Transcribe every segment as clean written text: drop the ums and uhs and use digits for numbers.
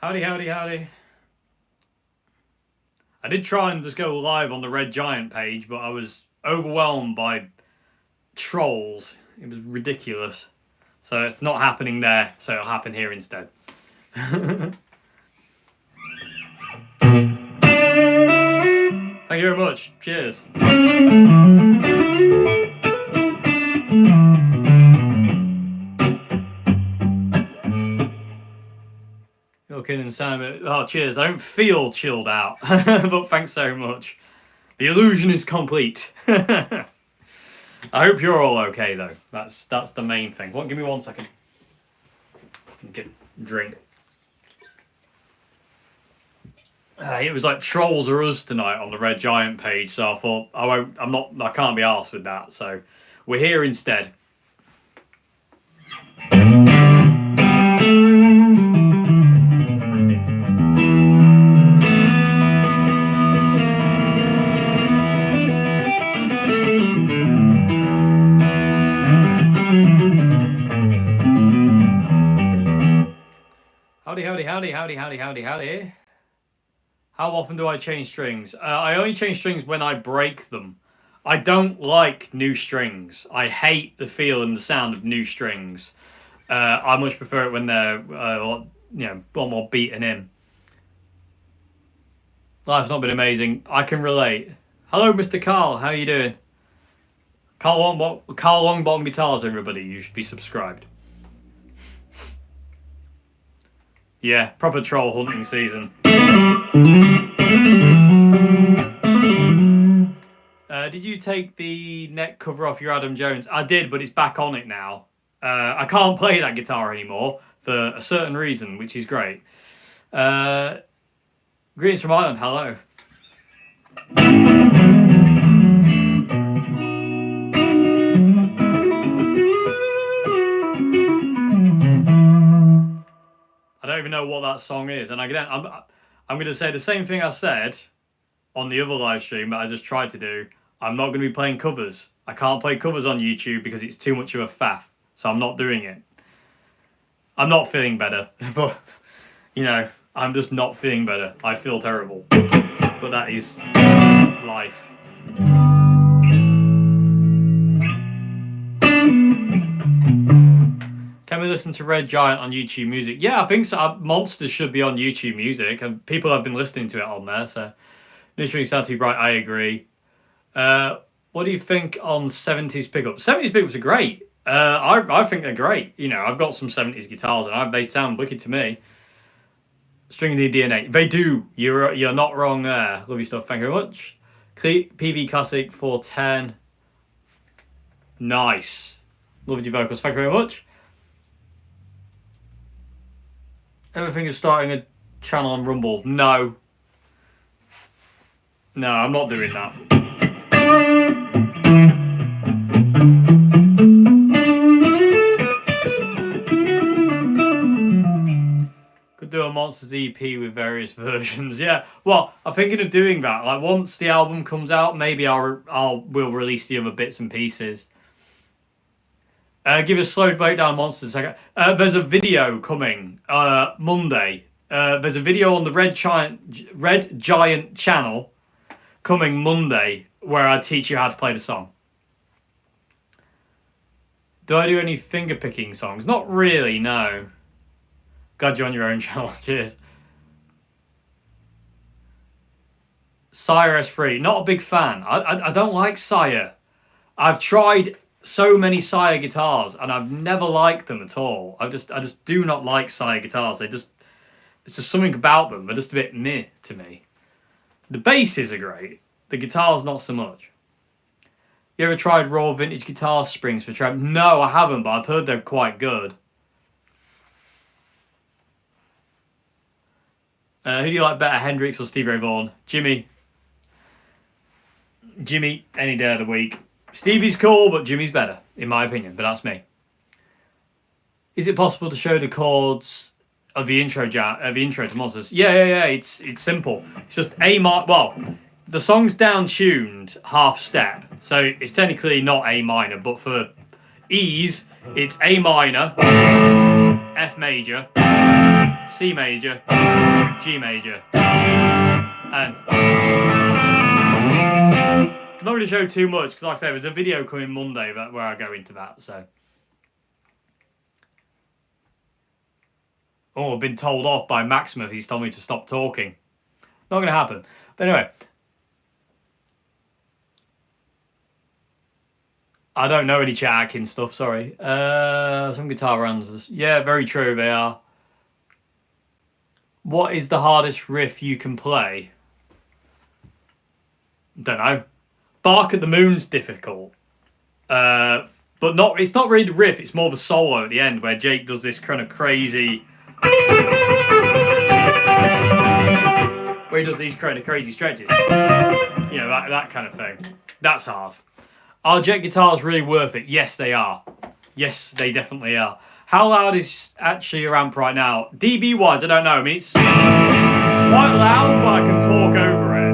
Howdy, howdy, howdy. I did try and just go live on the Red Giant page, but I was overwhelmed by trolls. It was ridiculous. So it's not happening there, so it'll happen here instead. Thank you very much. Cheers. Looking and sound. Oh, cheers. I don't feel chilled out, but thanks so much. The illusion is complete. I hope you're all okay though. That's the main thing. Well, give me 1 second. Get a drink. It was like Trolls Are Us tonight on the Red Giant page, so I thought I can't be arsed with that. So we're here instead. Howdy. How often do I change strings? I only change strings when I break them. I don't like new strings. I hate the feel and the sound of new strings. I much prefer it when they're, a lot more beaten in. Life's not been amazing. I can relate. Hello, Mr. Carl. How are you doing? Carl Longbottom Guitars, everybody. You should be subscribed. Yeah, proper troll hunting season. Did you take the neck cover off your Adam Jones? I did, but it's back on it now. I can't play that guitar anymore for a certain reason, which is great. Greetings from Ireland, hello. I don't even know what that song is, and I'm going to say the same thing I said on the other live stream that I just tried to do. I'm not going to be playing covers. I can't play covers on YouTube because it's too much of a faff, so I'm not doing it. I'm not feeling better, but, I'm just not feeling better. I feel terrible, but that is life. Can we listen to Red Giant on YouTube Music? Yeah, I think so. Monsters should be on YouTube Music, and people have been listening to it on there, so... New string sound too bright, I agree. What do you think on 70s pickups? 70s pickups are great. I think they're great. I've got some 70s guitars, and they sound wicked to me. Stringing the DNA. They do. You're not wrong there. Love your stuff. Thank you very much. PV Classic 410. Nice. Loved your vocals. Thank you very much. Everything is starting a channel on Rumble. No. No, I'm not doing that. Could do a Monsters EP with various versions. Yeah, well, I'm thinking of doing that. Like once the album comes out, maybe we'll release the other bits and pieces. Give a slow breakdown Monsters. There's a video coming Monday. There's a video on the Red Giant channel coming Monday where I teach you how to play the song. Do I do any finger picking songs? Not really, no. Glad you're on your own channel. Cheers. Sire S3. Not a big fan. I don't like Sire. I've tried so many Sire guitars and I've never liked them at all. I just do not like Sire guitars. It's just something about them. They're just a bit meh to me. The basses are great. The guitars not so much. You ever tried raw vintage guitar springs for Tramp? No, I haven't, but I've heard they're quite good. Who do you like better, Hendrix or Stevie Ray Vaughan? Jimmy, any day of the week. Stevie's cool, but Jimmy's better, in my opinion, but that's me. Is it possible to show the chords of the intro to Monsters? Yeah, it's simple. It's just A minor. Well, the song's down-tuned half step, so it's technically not A minor, but for ease, it's A minor, F major, C major, G major. And I'm not going to show too much because, like I say, there's a video coming Monday where I go into that. So, I've been told off by Maximus. He's told me to stop talking. Not going to happen. But anyway, I don't know any Chet Atkins stuff. Sorry. Some guitar answers. Yeah, very true. They are. What is the hardest riff you can play? Don't know. Bark at the Moon's difficult. But it's not really the riff, it's more the solo at the end where Jake does this kind of crazy where he does these kind of crazy stretches. You know, that kind of thing. That's hard. Are Jake guitars really worth it? Yes, they are. Yes, they definitely are. How loud is actually your amp right now? dB wise, I don't know. I mean, it's quite loud, but I can talk over it.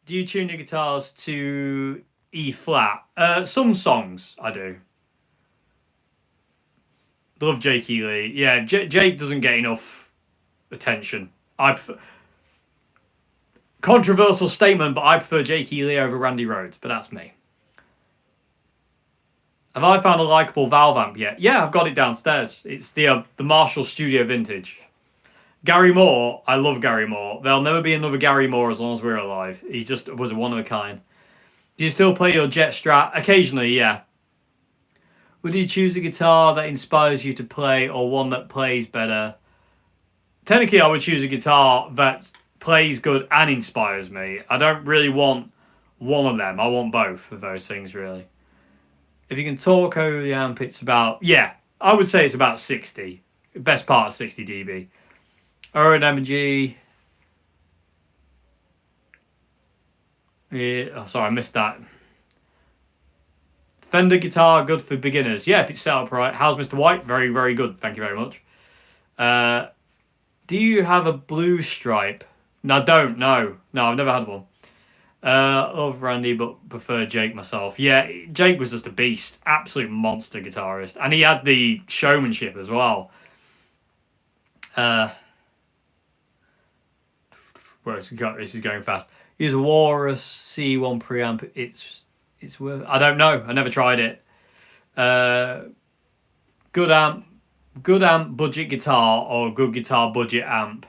Do you tune your guitars to E flat? Some songs I do. Love Jake E. Lee. Yeah, Jake doesn't get enough attention. I prefer... Controversial statement, but I prefer Jake E. Lee over Randy Rhoads, but that's me. Have I found a likeable valve amp yet? Yeah, I've got it downstairs. It's the Marshall Studio Vintage. Gary Moore, I love Gary Moore. There'll never be another Gary Moore as long as we're alive. He just was a one of a kind. Do you still play your Jet Strat? Occasionally, yeah. Would you choose a guitar that inspires you to play or one that plays better? Technically, I would choose a guitar that plays good and inspires me. I don't really want one of them. I want both of those things, really. If you can talk over the amp, it's about... Yeah, I would say it's about 60. Best part of 60 dB. Owen MG. Yeah, oh, sorry, I missed that. Fender guitar, good for beginners. Yeah, if it's set up right. How's Mr. White? Very, very good. Thank you very much. Do you have a blue stripe? No, I don't. No, I've never had one. Love Randy, but prefer Jake myself. Yeah, Jake was just a beast. Absolute monster guitarist. And he had the showmanship as well. This is going fast. Use a Walrus C1 preamp. It's worth. I don't know. I never tried it. Good amp, budget guitar, or good guitar, budget amp.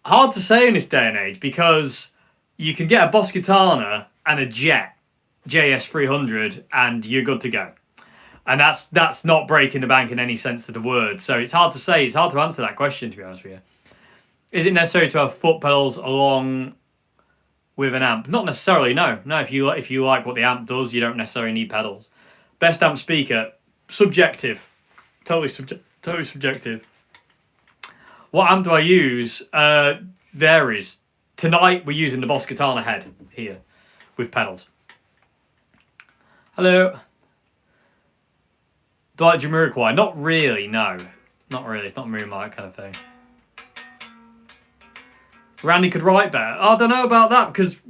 Hard to say in this day and age because you can get a Boss Guitarna and a Jet JS300 and you're good to go. And that's not breaking the bank in any sense of the word. So it's hard to say. It's hard to answer that question, to be honest with you. Is it necessary to have foot pedals along with an amp? Not necessarily, no. No, if you like what the amp does, you don't necessarily need pedals. Best amp speaker, subjective. Totally subjective. What amp do I use? Varies. Tonight, we're using the Boss Guitarna head here with pedals. Hello. Do I like Jamiroquai? Not really, no. Not really. It's not Moonlight kind of thing. Randy could write better. I don't know about that because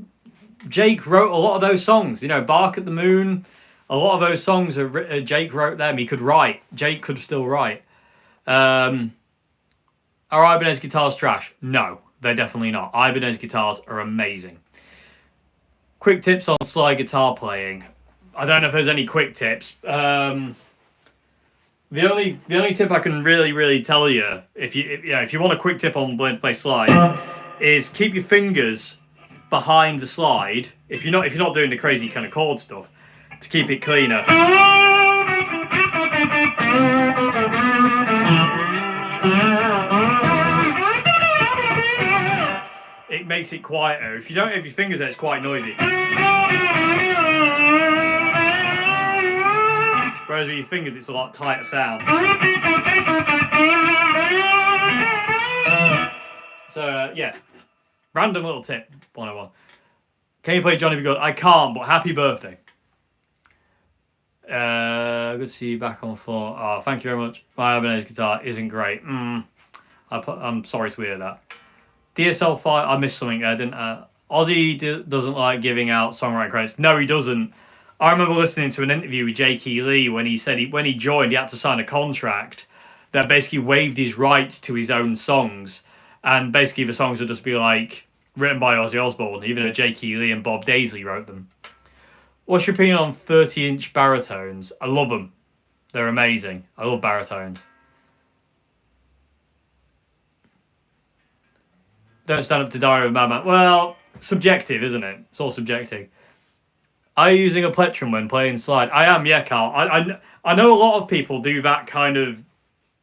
Jake wrote a lot of those songs. You know, Bark at the Moon, a lot of those songs Jake wrote them. He could write. Jake could still write. Are Ibanez guitars trash? No, they're definitely not. Ibanez guitars are amazing. Quick tips on slide guitar playing. I don't know if there's any quick tips. The only tip I can really tell you, if you want a quick tip on learn to play slide, is keep your fingers behind the slide. If you're not doing the crazy kind of chord stuff, to keep it cleaner. It makes it quieter. If you don't have your fingers there, it's quite noisy. Whereas with your fingers, it's a lot tighter sound. So, yeah. Random little tip, 101. Can you play Johnny B. Good? I can't, but happy birthday. Good to see you back on the floor. Oh, thank you very much. My Ibanez guitar isn't great. I'm sorry to hear that. DSL5, I missed something there, didn't I? Ozzy doesn't like giving out songwriting credits. No, he doesn't. I remember listening to an interview with Jake E. Lee when he said when he joined, he had to sign a contract that basically waived his rights to his own songs, and basically the songs would just be like written by Ozzy Osbourne, even though Jake E. Lee and Bob Daisley wrote them. What's your opinion on 30-inch baritones? I love them. They're amazing. I love baritones. Don't stand up to Diary of a Madman. Well, subjective, isn't it? It's all subjective. Are you using a plectrum when playing slide? I am, yeah, Carl. I know a lot of people do that kind of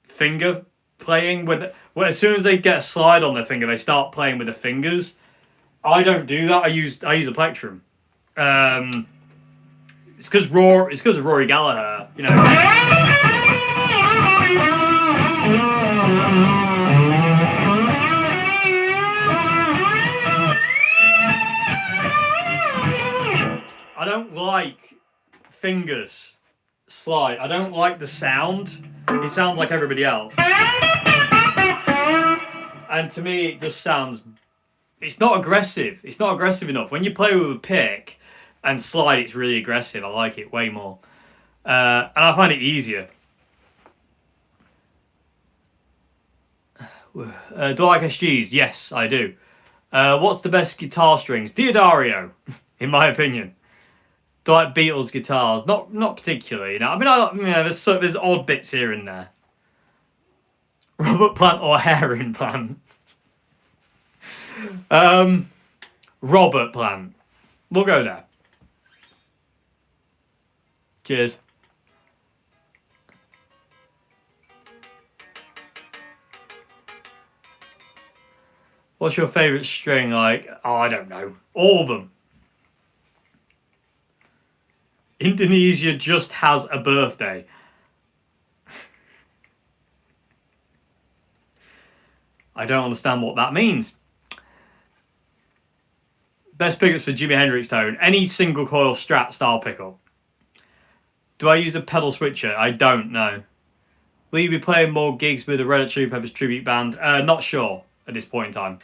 finger playing with. Well, as soon as they get a slide on their finger, they start playing with the fingers. I don't do that. I use a plectrum. It's because of Rory Gallagher. You know. I don't like fingers slide. I don't like the sound. It sounds like everybody else. And to me, it just sounds... It's not aggressive. It's not aggressive enough. When you play with a pick and slide, it's really aggressive. I like it way more. And I find it easier. Do I like SGs? Yes, I do. What's the best guitar strings? Diodario, in my opinion. Do I like Beatles guitars? Not particularly. No. I mean, there's odd bits here and there. Robert Plant or hair implant? Robert Plant. We'll go there. Cheers. What's your favourite string like? Oh, I don't know. All of them. Indonesia just has a birthday. I don't understand what that means. Best pickups for Jimi Hendrix tone. Any single coil Strat style pickup. Do I use a pedal switcher? I don't know. Will you be playing more gigs with the Red Hot Chili Peppers tribute band? Not sure at this point in time.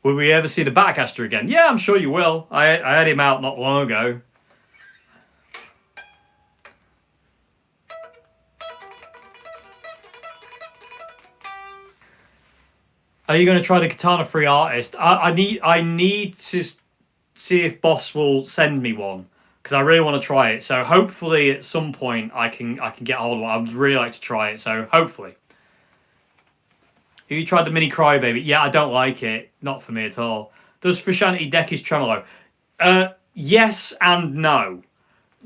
Will we ever see the Batcaster again? Yeah, I'm sure you will. I had him out not long ago. Are you going to try the Katana Free Artist? I need to see if Boss will send me one, because I really want to try it. So hopefully at some point I can get hold of one. I would really like to try it. So hopefully. Have you tried the Mini Crybaby? Yeah, I don't like it. Not for me at all. Does Frusciante deck his tremolo? Yes and no.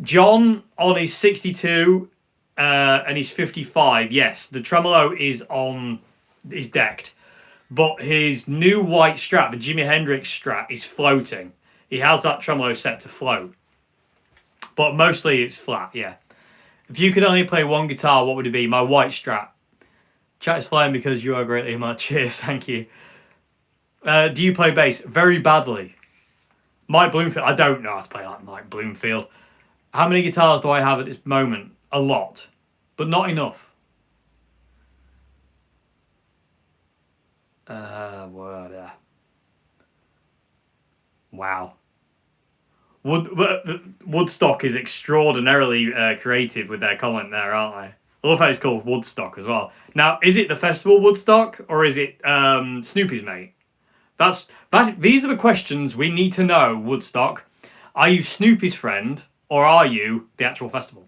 John on his 62 and his 55. Yes, the tremolo is decked. But his new white Strat, the Jimi Hendrix Strat, is floating. He has that tremolo set to float. But mostly it's flat, yeah. If you could only play one guitar, what would it be? My white Strat. Chat is flying because you are greatly much. Cheers, thank you. Do you play bass? Very badly. Mike Bloomfield. I don't know how to play like Mike Bloomfield. How many guitars do I have at this moment? A lot. But not enough. Wow. Woodstock is extraordinarily creative with their comment there, aren't they? I love how it's called Woodstock as well. Now, is it the festival Woodstock or is it Snoopy's mate? These are the questions we need to know, Woodstock. Are you Snoopy's friend or are you the actual festival?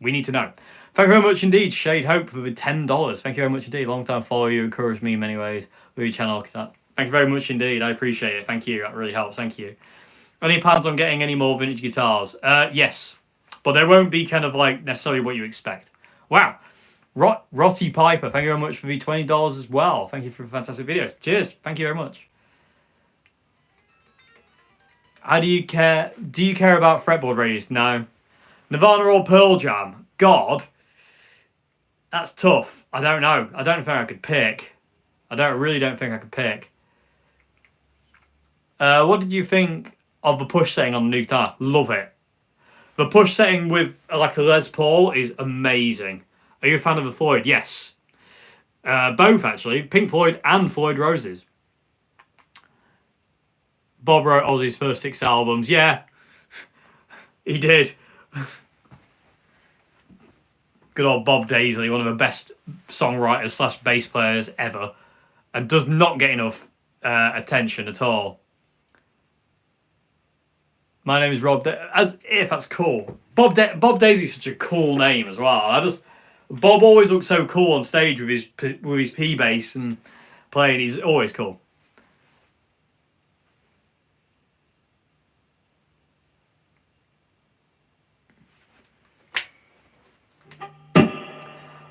We need to know. Thank you very much indeed, Shade Hope, for the $10. Thank you very much indeed. Long time follower, you encourage me in many ways with your channel. Thank you very much indeed. I appreciate it. Thank you. That really helps. Thank you. Any plans on getting any more vintage guitars? Yes. But they won't be kind of like necessarily what you expect. Wow. Rotty Piper, thank you very much for the $20 as well. Thank you for the fantastic videos. Cheers. Thank you very much. How do you care? Do you care about fretboard radius? No. Nirvana or Pearl Jam? God. That's tough. I don't know. I don't think I could pick. Really don't think I could pick. What did you think of the push setting on the new guitar? Love it. The push setting with like a Les Paul is amazing. Are you a fan of the Floyd? Yes. Both actually. Pink Floyd and Floyd Roses. Bob wrote Ozzy's first 6 albums. Yeah. He did. good old Bob Daisley, one of the best songwriters slash bass players ever, and does not get enough attention at all. My name is Rob. As if that's cool. Bob Daisley's such a cool name as well. Bob always looks so cool on stage with his P bass and playing. He's always cool.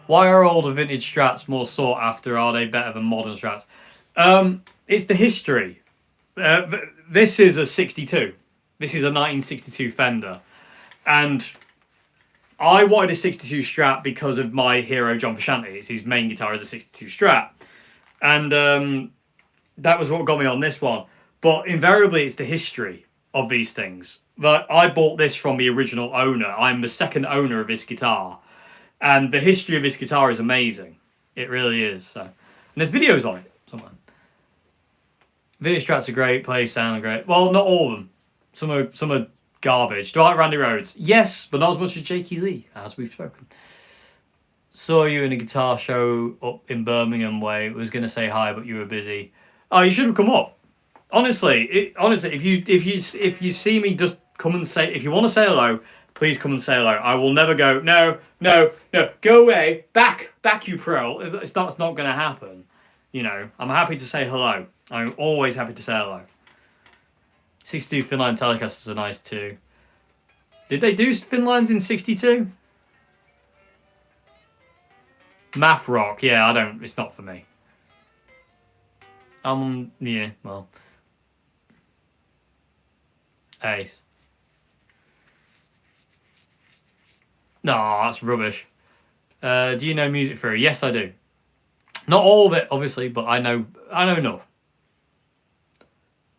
Why are older vintage Strats more sought after? Are they better than modern Strats? It's the history. This is a 62. This is a 1962 Fender. And I wanted a 62 Strat because of my hero, John Frusciante. It's his main guitar is a 62 Strat. And that was what got me on this one. But invariably, it's the history of these things. But I bought this from the original owner. I'm the second owner of this guitar. And the history of this guitar is amazing. It really is. So, and there's videos on it somewhere. Vintage Strats are great, play sound are great. Well, not all of them. Some are garbage. Do I like Randy Rhoads? Yes, but not as much as Jakey Lee, as we've spoken. Saw you in a guitar show up in Birmingham way. Was going to say hi, but you were busy. Oh, you should have come up. Honestly, if you see me, just come and say. If you want to say hello, please come and say hello. I will never go. No, go away. Back, you pro. It's not going to happen. You know, I'm happy to say hello. I'm always happy to say hello. 62 Finline Telecasters are nice too. Did they do Finlines in 62? Math rock, yeah, it's not for me. Yeah, well. Ace. No, that's rubbish. Do you know music theory? Yes, I do. Not all of it, obviously, but I know enough.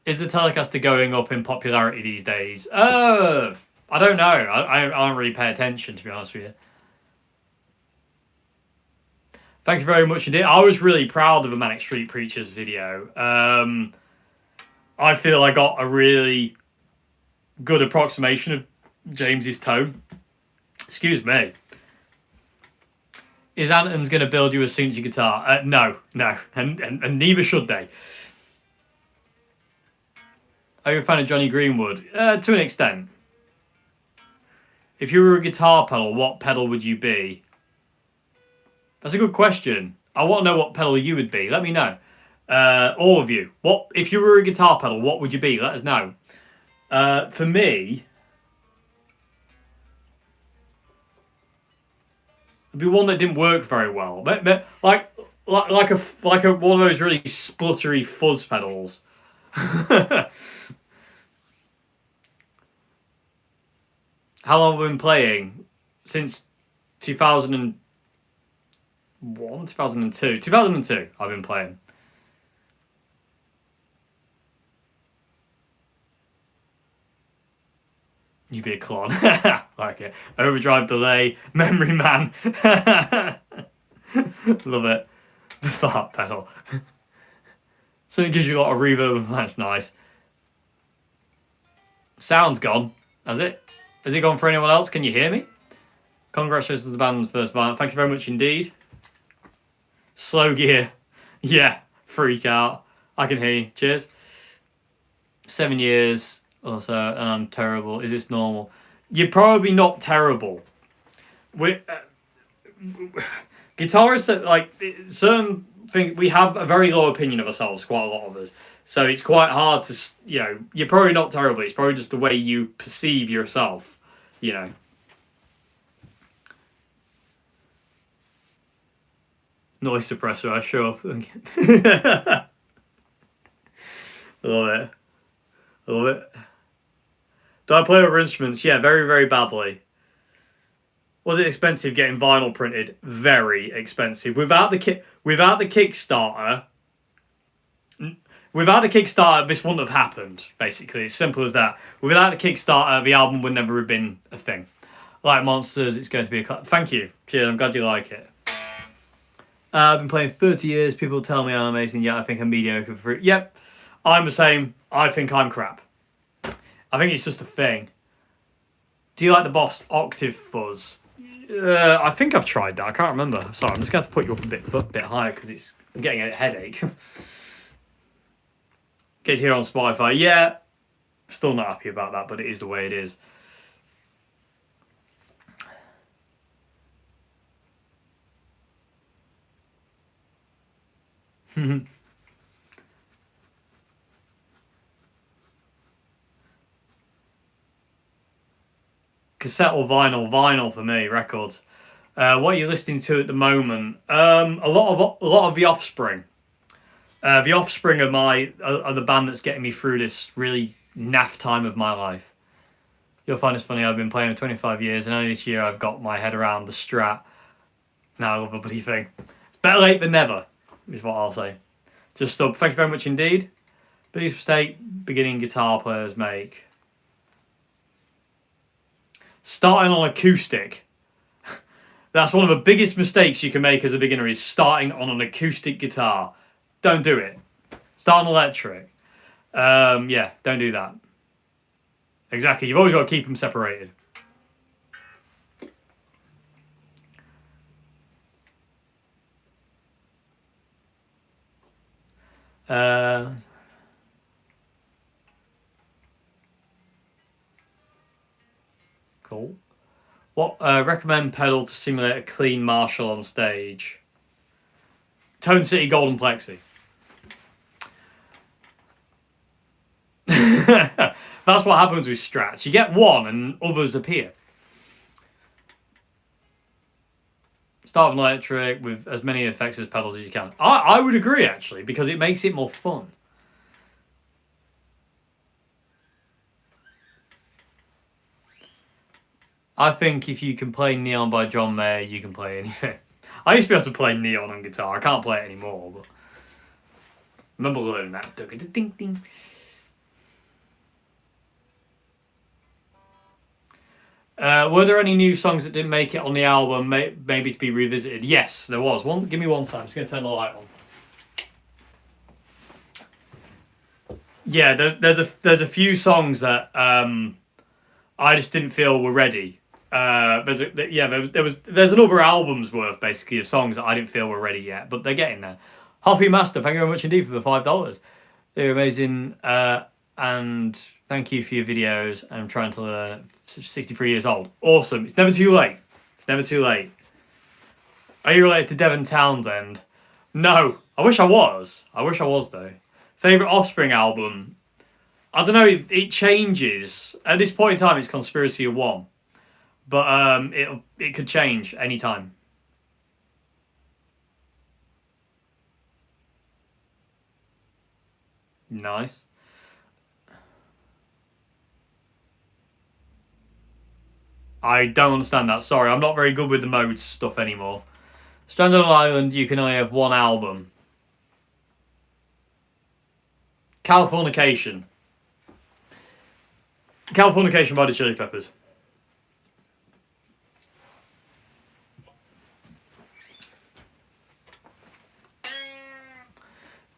Is the Telecaster going up in popularity these days? I don't know. I don't really pay attention, to be honest with you. Thank you very much indeed. I was really proud of the Manic Street Preachers video. I feel I got a really good approximation of James's tone. Excuse me. Is Anton's going to build you a signature guitar? No. And neither should they. Are you a fan of Johnny Greenwood? To an extent. If you were a guitar pedal, what pedal would you be? That's a good question. I want to know what pedal you would be. Let me know. All of you. If you were a guitar pedal, what would you be? Let us know. For me, it'd be one that didn't work very well. But like a one of those really spluttery fuzz pedals. How long have we been playing? Since 2001, 2002. 2002 I've been playing. You be a clone. Like it. Overdrive delay. Memory man. Love it. The fart pedal. So it gives you a lot of reverb and flash. Nice. Sound's gone. Has it? Has it gone for anyone else? Can you hear me? Congratulations to the band's first vinyl. Thank you very much indeed. Slow gear. Yeah. Freak out. I can hear you. Cheers. 7 years or so, and I'm terrible. Is this normal? You're probably not terrible. Guitarists, like, certain things, we have a very low opinion of ourselves, quite a lot of us. So it's quite hard to, you're probably not terrible. It's probably just the way you perceive yourself, Noise suppressor, I show up. Love it. Love it. Do I play other instruments? Yeah, very, very badly. Was it expensive getting vinyl printed? Very expensive. Without the Kickstarter, this wouldn't have happened, basically. It's simple as that. Without the Kickstarter, the album would never have been a thing. Like Monsters, it's going to be a... Thank you. Cheers, I'm glad you like it. I've been playing 30 years. People tell me I'm amazing, yet I think I'm mediocre for it. Yep, I'm the same. I think I'm crap. I think it's just a thing. Do you like the Boss Octave Fuzz? I think I've tried that. I can't remember. Sorry, I'm just going to put you up a bit higher because I'm getting a headache. Get here on Spotify. Yeah, still not happy about that, but it is the way it is. Cassette or vinyl? Vinyl for me. Records. What are you listening to at the moment? A lot of The Offspring. The Offspring are the band that's getting me through this really naff time of my life. You'll find this funny. I've been playing for 25 years, and only this year I've got my head around the Strat. Now I love a bloody thing. It's better late than never, is what I'll say. Just stop. Thank you very much indeed. Biggest mistake beginning guitar players make. Starting on acoustic. That's one of the biggest mistakes you can make as a beginner, is starting on an acoustic guitar. Don't do it. Start on electric. Yeah, don't do that. Exactly. You've always got to keep them separated. Cool. What recommend pedal to simulate a clean Marshall on stage? Tone City Golden Plexi. That's what happens with Strats. You get one and others appear. Start with electric with as many effects as pedals as you can. I would agree, actually, because it makes it more fun. I think if you can play Neon by John Mayer, you can play anything. I used to be able to play Neon on guitar. I can't play it anymore, but I remember learning that. Ding ding. Were there any new songs that didn't make it on the album, maybe to be revisited? Yes, there was. Give me one time. I'm just going to turn the light on. Yeah, there's a few songs that I just didn't feel were ready. There's another album's worth basically of songs that I didn't feel were ready yet, but they're getting there. Huffy Master, thank you very much indeed for the $5. They're amazing, and thank you for your videos. I'm trying to learn. 63 years old. Awesome. It's never too late. It's never too late. Are you related to Devon Townsend? No. I wish I was. I wish I was though. Favorite Offspring album? I don't know. It changes. At this point in time, it's Conspiracy of One, but it could change anytime. Nice. I don't understand that. Sorry, I'm not very good with the modes stuff anymore. Stranded on Island, you can only have one album. Californication. Californication by the Chili Peppers.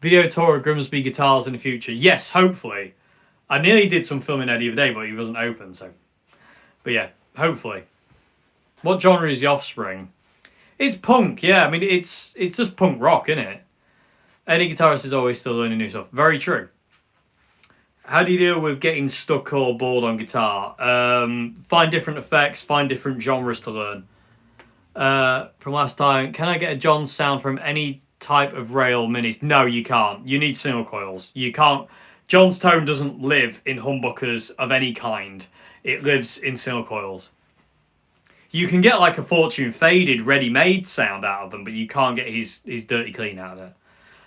Video tour of Grimsby Guitars in the future. Yes, hopefully. I nearly did some filming there the other day, but he wasn't open, so. But yeah, hopefully. What genre is The Offspring? It's punk, yeah. I mean, it's just punk rock, isn't it? Any guitarist is always still learning new stuff. Very true. How do you deal with getting stuck or bored on guitar? Find different effects, find different genres to learn. From last time, can I get a John sound from any type of rail minis? No, you can't. You need single coils. You can't. John's tone doesn't live in humbuckers of any kind. It lives in single coils. You can get like a Fortune Faded ready-made sound out of them, but you can't get his dirty clean out of it.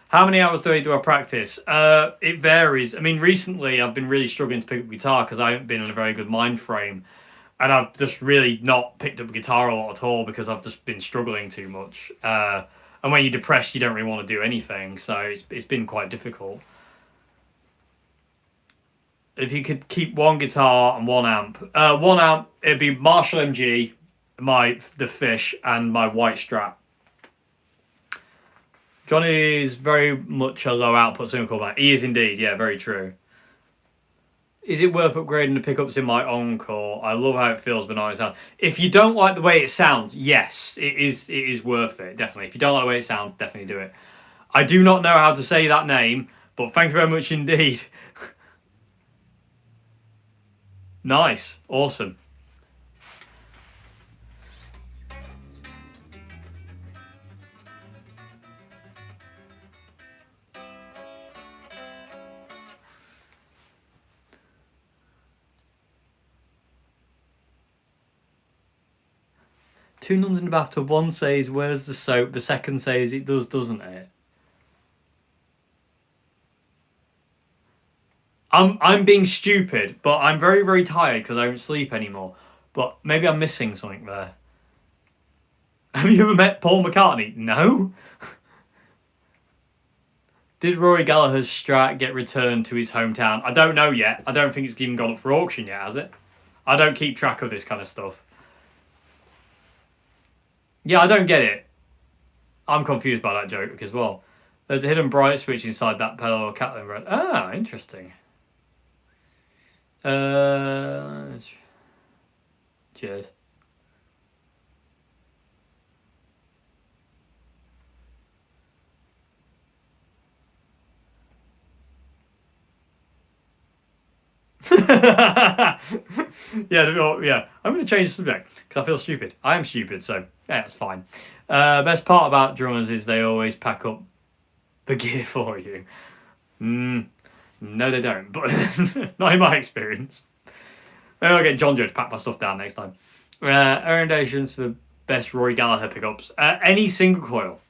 How many hours do I practice? It varies. I mean, recently I've been really struggling to pick up guitar because I haven't been in a very good mind frame. And I've just really not picked up guitar a lot at all because I've just been struggling too much. And when you're depressed, you don't really want to do anything. So it's been quite difficult. If you could keep one guitar and one amp, it'd be Marshall MG, the Fish, and my white Strat. Johnny is very much a low output single coil band. He is indeed, yeah, very true. Is it worth upgrading the pickups in my Encore? I love how it feels, but not how it sounds. If you don't like the way it sounds, yes, it is. It is worth it, definitely. If you don't like the way it sounds, definitely do it. I do not know how to say that name, but thank you very much indeed. Nice, awesome. Two nuns in the bathtub. One says, "Where's the soap?" The second says, "It does, doesn't it?" I'm being stupid, but I'm very, very tired because I don't sleep anymore. But maybe I'm missing something there. Have you ever met Paul McCartney? No. Did Rory Gallagher's Strat get returned to his hometown? I don't know yet. I don't think it's even gone up for auction yet, has it? I don't keep track of this kind of stuff. Yeah, I don't get it. I'm confused by that joke as well. There's a hidden bright switch inside that pedal Catlin red. Ah, interesting. Cheers. Yeah, yeah. I'm going to change the subject because I feel stupid. I am stupid, so yeah, that's fine. Best part about drummers is they always pack up the gear for you. No, they don't, but not in my experience. Maybe I'll get John Joe to pack my stuff down next time. Recommendations for best Rory Gallagher pickups. Any single coil,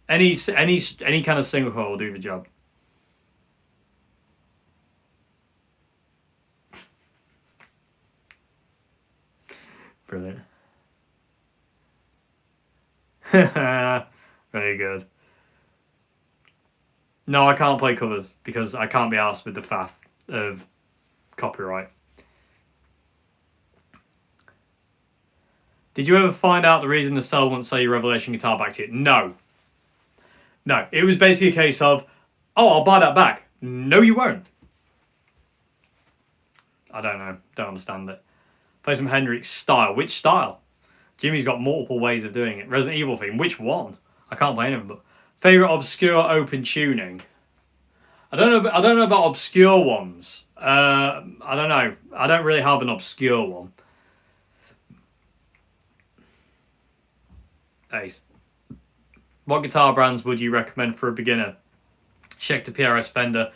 any kind of single coil will do the job. Brilliant. Very good. No, I can't play covers because I can't be asked with the faff of copyright. Did you ever find out the reason the seller won't sell your Revelation guitar back to you? No. No, it was basically a case of, oh, I'll buy that back. No, you won't. I don't know. Don't understand it. Play some Hendrix style. Which style? Jimmy's got multiple ways of doing it. Resident Evil theme. Which one? I can't play any of them. But favorite obscure open tuning. I don't know about obscure ones. I don't know. I don't really have an obscure one. Ace. What guitar brands would you recommend for a beginner? Schecter, PRS, Fender.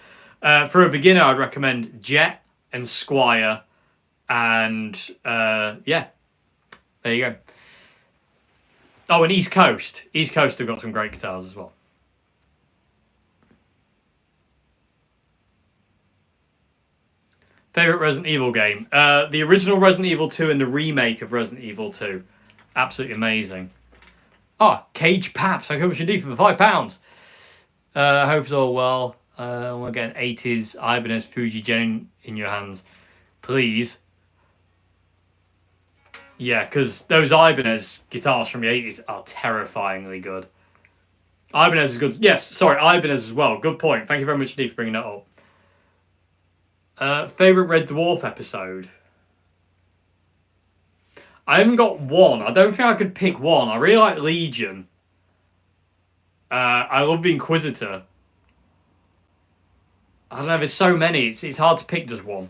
For a beginner, I'd recommend Jet and Squire. And yeah, there you go. Oh, and East Coast. East Coast have got some great guitars as well. Favorite Resident Evil game? The original Resident Evil 2 and the remake of Resident Evil 2. Absolutely amazing. Oh, Cage Paps. I hope we should do for £5. I hope it's all well. We're getting 80s Ibanez Fuji Gen in your hands. Please. Yeah, because those Ibanez guitars from the 80s are terrifyingly good. Ibanez is good. Yes, sorry, Ibanez as well. Good point. Thank you very much indeed for bringing that up. Favorite Red Dwarf episode? I haven't got one. I don't think I could pick one. I really like Legion. I love the Inquisitor. I don't know, there's so many. It's hard to pick just one.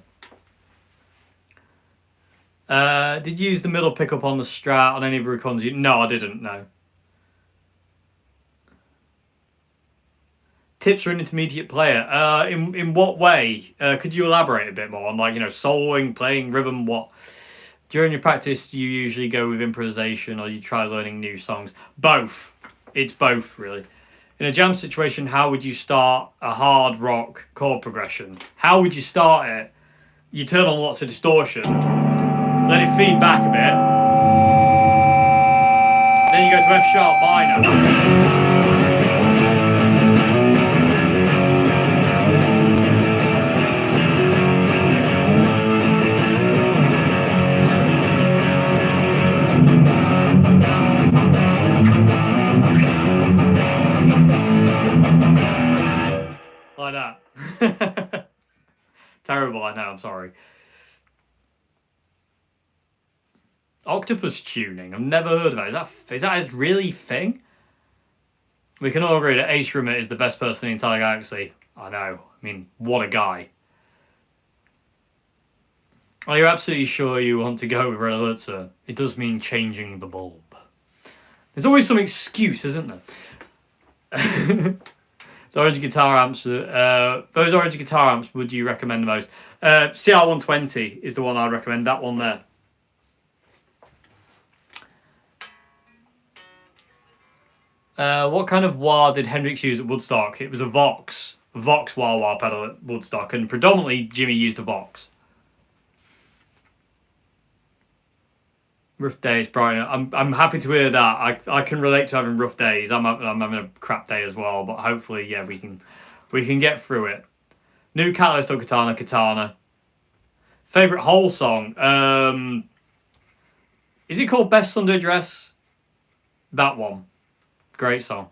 Did you use the middle pickup on the Strat on any of the recons? No, I didn't, no. Tips for an intermediate player. In what way? Could you elaborate a bit more on, like, soloing, playing rhythm, what? During your practice, do you usually go with improvisation or you try learning new songs? Both. It's both, really. In a jam situation, how would you start a hard rock chord progression? How would you start it? You turn on lots of distortion, let it feed back a bit, then you go to F sharp minor. Like that. Terrible, I I know, I'm sorry. Octopus tuning. I've never heard of it. Is that a really thing? We can all agree that Ace Rimmer is the best person in the entire galaxy. I know. I mean, what a guy. Are you absolutely sure you want to go with Red Alert, sir? It does mean changing the bulb. There's always some excuse, isn't there? The orange guitar amps. Those orange guitar amps would you recommend the most? CR120 is the one I'd recommend. That one there. What kind of wah did Hendrix use at Woodstock? It was a Vox wah wah pedal at Woodstock, and predominantly Jimmy used a Vox. Rough days, Brian. I'm happy to hear that. I can relate to having rough days. I'm having a crap day as well, but hopefully, yeah, we can get through it. New Catalyst or Katana? Favorite Hole song? Is it called Best Sunday Dress? That one. Great song.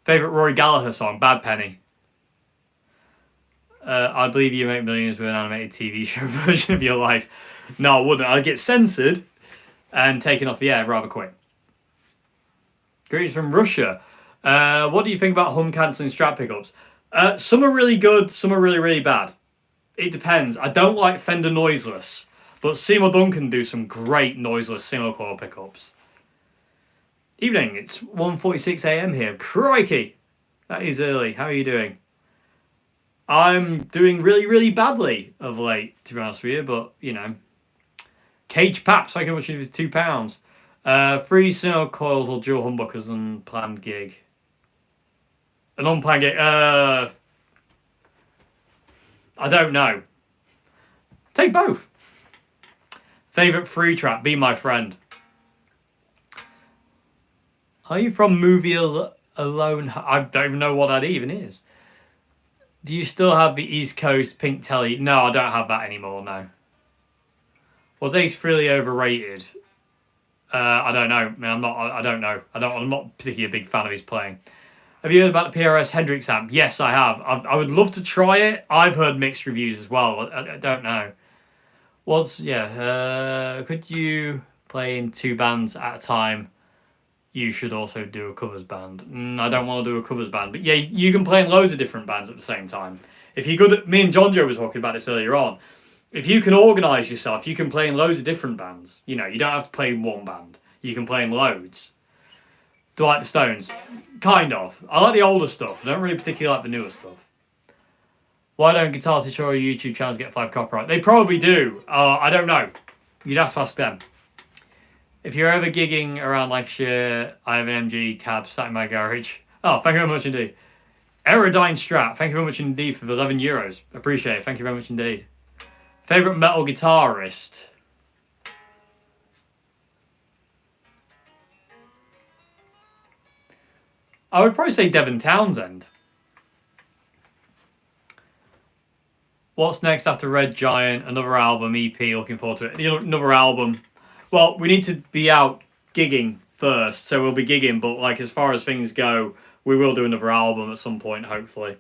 Favorite Rory Gallagher song? Bad Penny. I believe you make millions with an animated TV show version of your life. No, I wouldn't. I'd get censored and taken off the air rather quick. Greetings from Russia. What do you think about hum cancelling Strat pickups? Some are really good, some are really, really bad. It depends. I don't like Fender noiseless, but Seymour Duncan do some great noiseless single coil pickups. Evening, it's 1:46 a.m. here. Crikey! That is early. How are you doing? I'm doing really, really badly of late, to be honest with you, but, you know. Cage Paps, thank you very much for £2. 3 single coils or dual humbuckers and planned gig. An unplanned gig. I don't know. Take both. Favorite free trap, Be My Friend. Are you from Movie Alone? I don't even know what that even is. Do you still have the East Coast pink telly? No, I don't have that anymore, no. Was Ace Frehley overrated? I don't know. I mean, I don't know. I'm not particularly a big fan of his playing. Have you heard about the PRS Hendrix amp? Yes, I have. I would love to try it. I've heard mixed reviews as well. I don't know. Could you play in 2 bands at a time? You should also do a covers band. I don't want to do a covers band. But yeah, you can play in loads of different bands at the same time. If you're good at... Me and John Joe was talking about this earlier on. If you can organise yourself, you can play in loads of different bands. You know, you don't have to play in one band. You can play in loads. Do I like the Stones? Kind of. I like the older stuff. I don't really particularly like the newer stuff. Why don't Guitar Tutorial YouTube channels get 5 copyright? They probably do. I don't know. You'd have to ask them. If you're ever gigging around Lancashire, I have an MG cab sat in my garage. Oh, thank you very much indeed. Aerodyne Strat, thank you very much indeed for the €11. Appreciate it. Thank you very much indeed. Favourite metal guitarist? I would probably say Devin Townsend. What's next after Red Giant? Another album, EP, looking forward to it. Another album. Well, we need to be out gigging first, so we'll be gigging, but like as far as things go, we will do another album at some point, hopefully.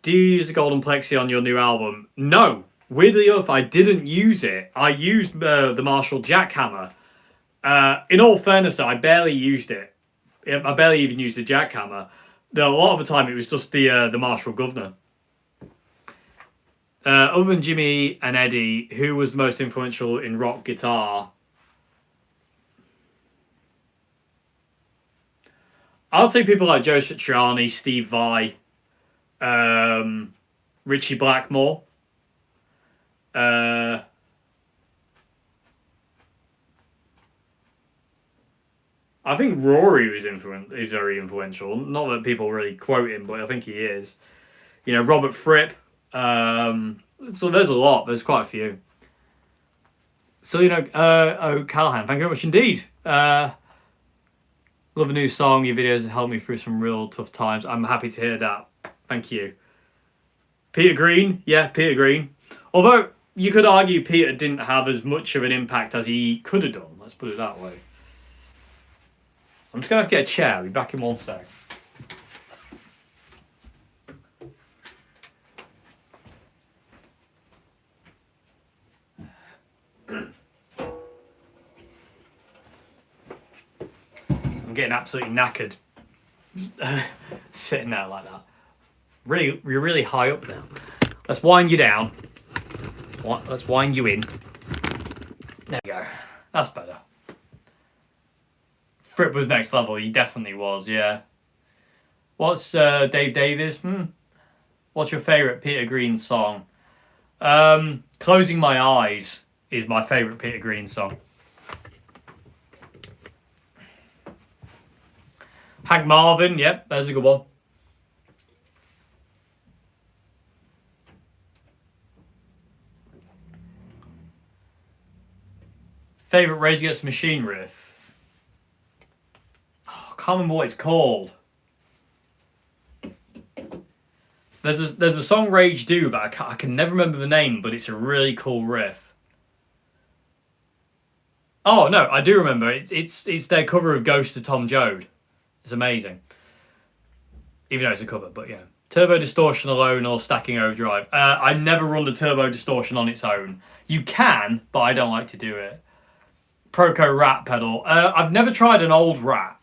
Do you use the Golden Plexi on your new album? No. Weirdly enough, I didn't use it. I used the Marshall Jackhammer. In all fairness, I barely used it. I barely even used the Jackhammer. A lot of the time, it was just the Marshall Governor. Other than Jimmy and Eddie, who was most influential in rock guitar? I'll take people like Joe Satriani, Steve Vai, Richie Blackmore. I think Rory was very influential. Not that people really quote him, but I think he is. You know, Robert Fripp. So there's a lot. There's quite a few. So, you know, Callahan, thank you very much indeed. Love a new song. Your videos have helped me through some real tough times. I'm happy to hear that. Thank you. Peter Green. Yeah, Peter Green. Although, you could argue Peter didn't have as much of an impact as he could have done. Let's put it that way. I'm just going to have to get a chair. I'll be back in 1 sec. getting absolutely knackered sitting there like that. Really, you're really high up now. Let's wind you down. Let's wind you in. There you go. That's better. Fripp was next level. He definitely was, yeah. What's Dave Davies? What's your favourite Peter Green song? Closing My Eyes is my favourite Peter Green song. Hank Marvin, yep, there's a good one. Favourite Rage Against the Machine riff? Oh, I can't remember what it's called. There's a song Rage do, but I can never remember the name, but it's a really cool riff. Oh no, I do remember. It's their cover of Ghost of Tom Joad. It's amazing. Even though it's a cover, but yeah. Turbo Distortion alone or Stacking Overdrive. I've never run the Turbo Distortion on its own. You can, but I don't like to do it. Proco Rat pedal. I've never tried an old Rat.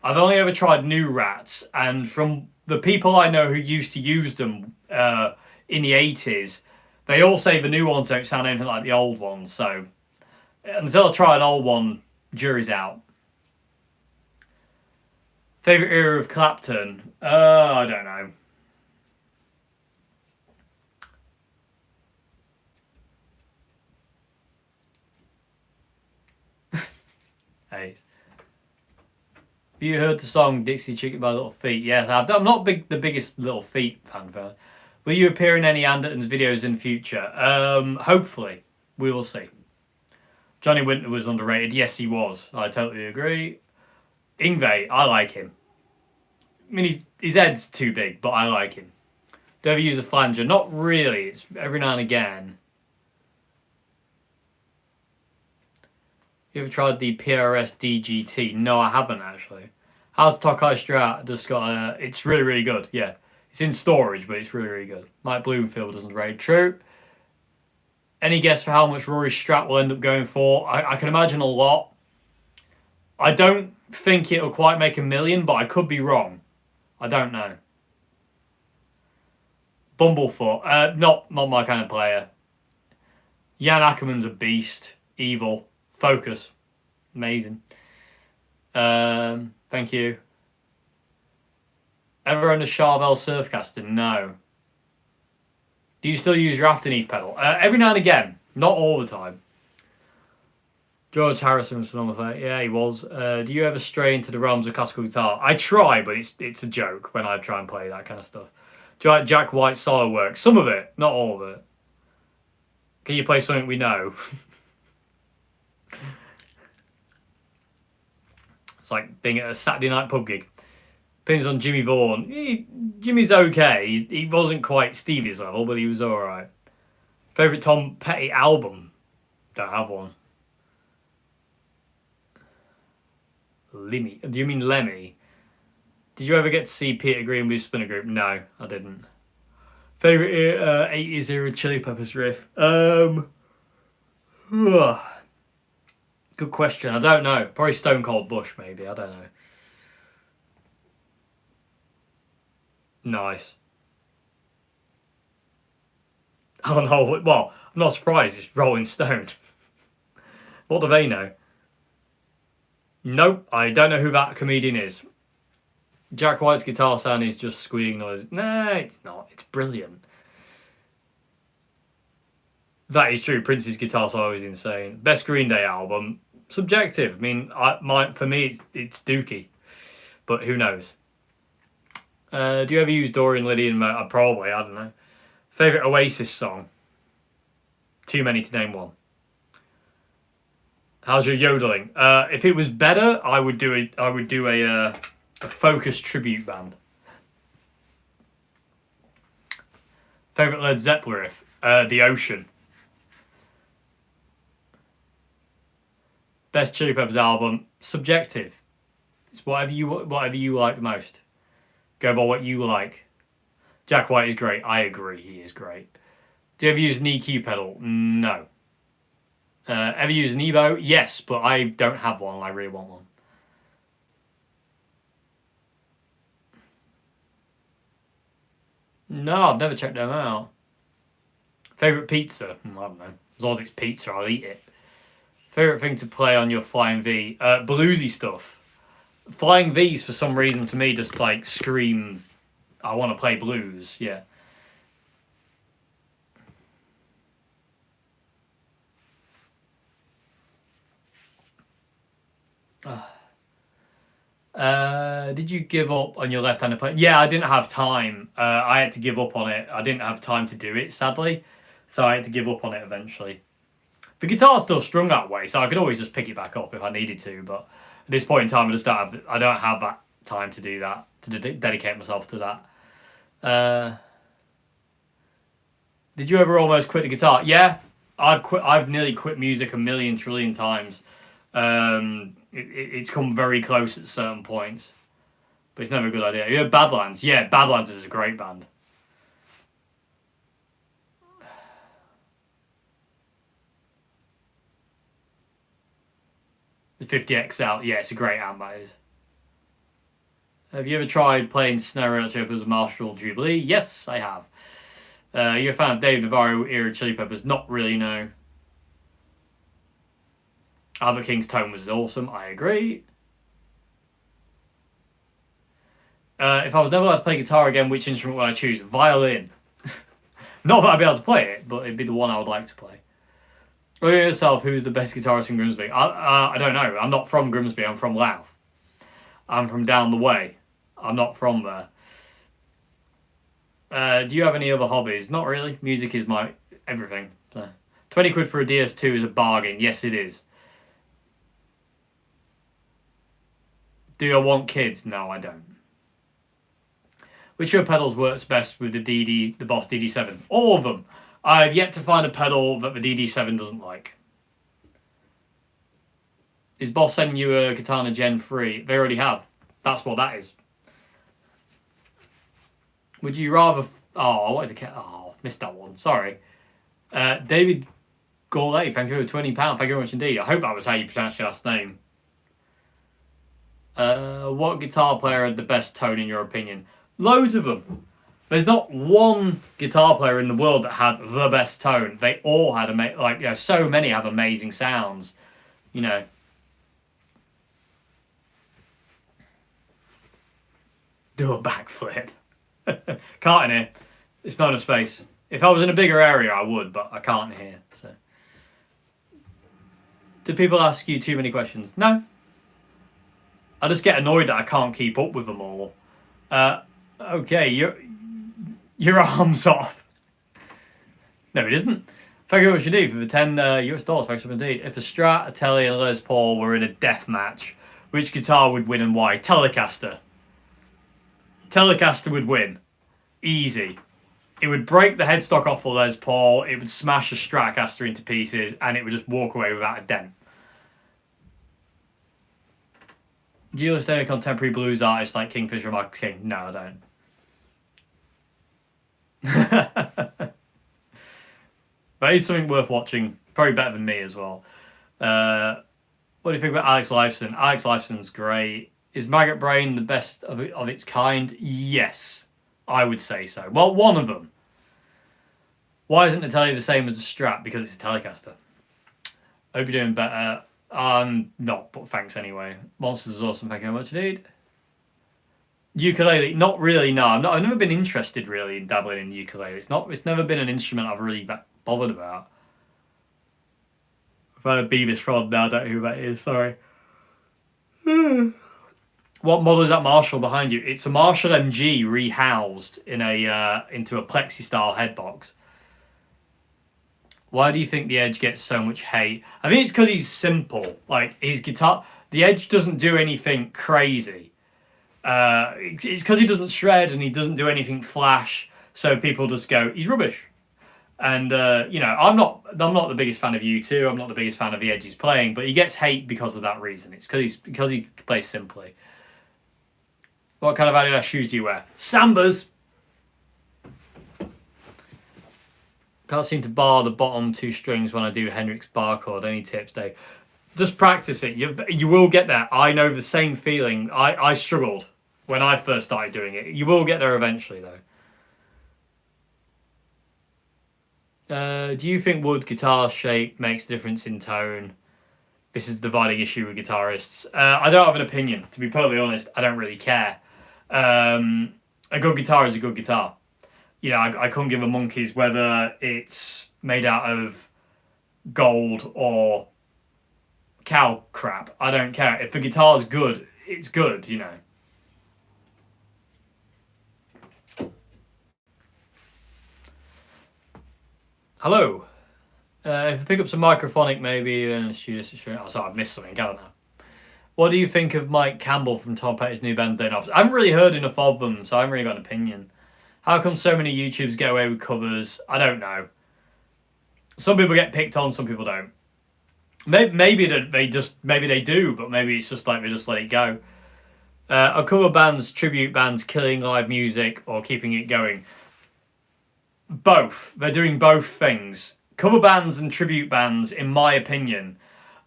I've only ever tried new Rats, and from the people I know who used to use them in the 80s, they all say the new ones don't sound anything like the old ones, so until I try an old one, jury's out. Favourite era of Clapton? I don't know. Hey. Have you heard the song Dixie Chicken by Little Feat? Yes, I'm not the biggest Little Feat fan. Will you appear in any Andertons videos in the future? Hopefully. We will see. Johnny Winter was underrated. Yes, he was. I totally agree. Yngwie, I like him. I mean, his head's too big, but I like him. Do you ever use a flanger? Not really. It's every now and again. You ever tried the PRS DGT? No, I haven't actually. How's Tokai Strat? Just got it's really, really good. Yeah. It's in storage, but it's really, really good. Mike Bloomfield doesn't rate. True. Any guess for how much Rory Strat will end up going for? I can imagine a lot. I don't think it'll quite make $1 million, but I could be wrong. I don't know. Bumblefoot. Not my kind of player. Jan Ackerman's a beast. Evil. Focus. Amazing. Thank you. Ever owned a Charvel Surfcaster? No. Do you still use your Afterneath pedal? Every now and again. Not all the time. George Harrison was phenomenal. Yeah, he was. Do you ever stray into the realms of classical guitar? I try, but it's a joke when I try and play that kind of stuff. Do you like Jack White's solo work? Some of it, not all of it. Can you play something we know? It's like being at a Saturday night pub gig. Opinions on Jimmy Vaughan. Jimmy's okay. He wasn't quite Stevie's level, but he was alright. Favourite Tom Petty album? Don't have one. Lemmy. Do you mean Lemmy? Did you ever get to see Peter Green with Spinner Group? No, I didn't. Favourite 80s era Chili Peppers riff? Good question. I don't know. Probably Stone Cold Bush, maybe. I don't know. Nice. Oh no. Well, I'm not surprised. It's Rolling Stone. What do they know? Nope. I don't know who that comedian is. Jack White's guitar sound is just squealing noise. Nah, it's not. It's brilliant. That is true. Prince's guitar solo is insane. Best Green Day album. Subjective. I mean, for me, it's Dookie, but who knows? Do you ever use Dorian Lydian? Probably. I don't know. Favorite Oasis song? Too many to name one. How's your yodeling? If it was better, I would do a Focus tribute band. Favorite Led Zeppelin riff? The Ocean. Best Chili Peppers album? Subjective. It's whatever you like the most. Go by what you like. Jack White is great. I agree, he is great. Do you ever use an EQ pedal? No. Ever use an Evo? Yes, but I don't have one. I really want one. No, I've never checked them out. Favorite pizza? I don't know. As long as it's pizza, I'll eat it. Favorite thing to play on your Flying V? Bluesy stuff. Flying V's for some reason to me just like scream, I want to play blues. Yeah. Did you give up on your left-handed play? Yeah, I didn't have time. I had to give up on it. I didn't have time to do it, sadly. So I had to give up on it eventually. The guitar's still strung that way, so I could always just pick it back up if I needed to. But at this point in time, I don't have that time to do that, to dedicate myself to that. Did you ever almost quit the guitar? Yeah, I've nearly quit music a million trillion times. It's come very close at certain points, but it's never a good idea. You know, Badlands. Yeah, Badlands is a great band. The 50XL. Yeah, it's a great amp, that is. Have you ever tried playing snare Hot Chili Peppers with Marshall Jubilee? Yes, I have. You're a fan of Dave Navarro era Chili Peppers? Not really, no. Albert King's tone was awesome. I agree. If I was never allowed to play guitar again, which instrument would I choose? Violin. Not that I'd be able to play it, but it'd be the one I would like to play. Look at yourself, who's the best guitarist in Grimsby? I don't know. I'm not from Grimsby, I'm from Louth. I'm from down the way. I'm not from there. Do you have any other hobbies? Not really. Music is my everything. So, 20 quid for a DS2 is a bargain. Yes, it is. Do I want kids? No, I don't. Which of your pedals works best with the Boss DD7? All of them. I've yet to find a pedal that the DD7 doesn't like. Is Boss sending you a Katana Gen 3? They already have. That's what that is. Would you rather... I wanted to... missed that one. Sorry. David Gourlay, thank you for £20. Thank you very much indeed. I hope that was how you pronounce your last name. What guitar player had the best tone in your opinion? Loads of them. There's not one guitar player in the world that had the best tone. They all had so many have amazing sounds. You know. Do a backflip. Can't in here. It's not a space. If I was in a bigger area, I would, but I can't in here. So, do people ask you too many questions? No. I just get annoyed that I can't keep up with them all. Okay, your arm's off. No, it isn't. Thank you very much indeed for the 10 US dollars. Thanks so much indeed. If a Strat, a Tele, and a Les Paul were in a death match, which guitar would win and why? Telecaster. Telecaster would win. Easy. It would break the headstock off a Les Paul, it would smash a Stratocaster into pieces, and it would just walk away without a dent. Do you listen to contemporary blues artists like Kingfisher or Michael King? No, I don't. But it's something worth watching. Probably better than me as well. What do you think about Alex Lifeson? Alex Lifeson's great. Is Maggot Brain the best of its kind? Yes, I would say so. Well, one of them. Why isn't the Tele the same as the Strat? Because it's a Telecaster. Hope you're doing better. I'm not, but thanks anyway. Monsters is awesome. Thank you very much indeed. Ukulele, not really. No, I've never been interested really in dabbling in ukulele. It's never been an instrument I've really bothered about. I've had a Beavis fraud now. I don't know who that is. Sorry. What model is that Marshall behind you? It's a Marshall MG rehoused in into a Plexi style headbox. Why do you think the Edge gets so much hate? I think it's because he's simple. Like, his guitar... The Edge doesn't do anything crazy. It's because he doesn't shred and he doesn't do anything flash. So people just go, he's rubbish. And, I'm not the biggest fan of U2. I'm not the biggest fan of the Edge he's playing. But he gets hate because of that reason. It's because he plays simply. What kind of Adidas shoes do you wear? Sambas. Can't seem to bar the bottom two strings when I do Hendrix bar chord. Any tips, Dave? Just practice it. You will get there. I know the same feeling. I struggled when I first started doing it. You will get there eventually, though. Do you think wood guitar shape makes a difference in tone? This is the dividing issue with guitarists. I don't have an opinion. To be perfectly honest, I don't really care. A good guitar is a good guitar. You know, I couldn't give a monkeys whether it's made out of gold or cow crap. I don't care. If the guitar's good, it's good, you know. Hello. If I pick up some microphonic, maybe, and studio. Oh, sorry, I've missed something. I don't know. What do you think of Mike Campbell from Tom Petty's new band, Day Knobs? I haven't really heard enough of them, so I haven't really got an opinion. How come so many YouTubers get away with covers? I don't know. Some people get picked on, some people don't. Maybe they do, but maybe it's just like they just let it go. Are cover bands, tribute bands killing live music or keeping it going? Both. They're doing both things. Cover bands and tribute bands, in my opinion,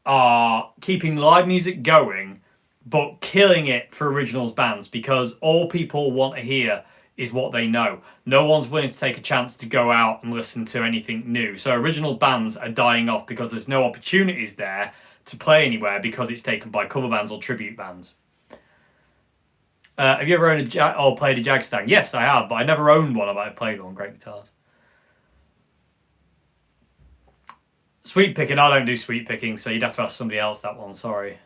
are keeping live music going, but killing it for originals bands, because all people want to hear is what they know. No one's willing to take a chance to go out and listen to anything new. So original bands are dying off because there's no opportunities there to play anywhere because it's taken by cover bands or tribute bands. Have you ever owned or played a Jagstang? Yes, I have, but I never owned one. I played one. Great guitars. Sweet picking, I don't do sweet picking, so you'd have to ask somebody else that one, sorry.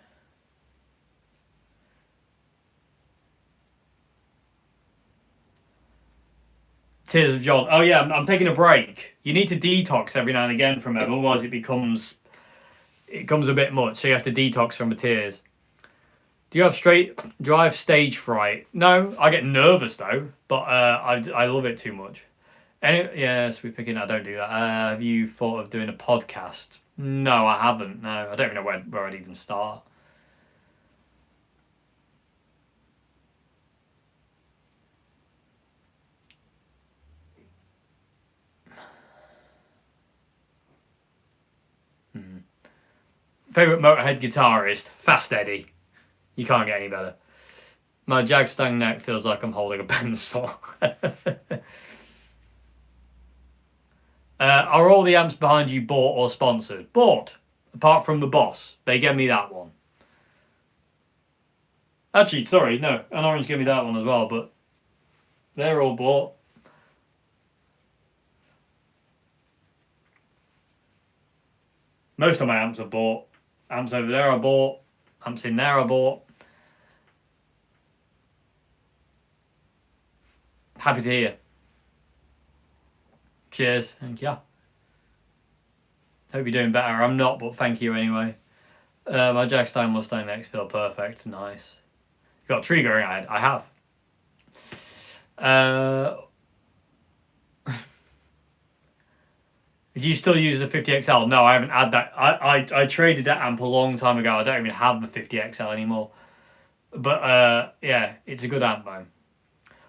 Tears of John. Oh yeah, I'm taking a break. You need to detox every now and again from it, otherwise it becomes a bit much, so you have to detox from the tears. Do I have stage fright? No, I get nervous though, but I love it too much. Yeah, sweet picking, I don't do that. Have you thought of doing a podcast? No, I haven't. No, I don't even know where I'd even start. Favorite Motorhead guitarist? Fast Eddie. You can't get any better. My Jagstang neck feels like I'm holding a pencil. Are all the amps behind you bought or sponsored? Bought, apart from the Boss. They gave me that one. Actually, sorry, no, An Orange gave me that one as well, but they're all bought. Most of my amps are bought. Amps over there are bought. Amps in there are bought. Happy to hear. Cheers. Thank you. Hope you're doing better. I'm not, but thank you anyway. My Jagstang Mustang next feel perfect. Nice. You got a tree going ahead? I have. Do you still use the 50XL? No, I haven't had that. I traded that amp a long time ago. I don't even have the 50XL anymore. But yeah, it's a good amp though.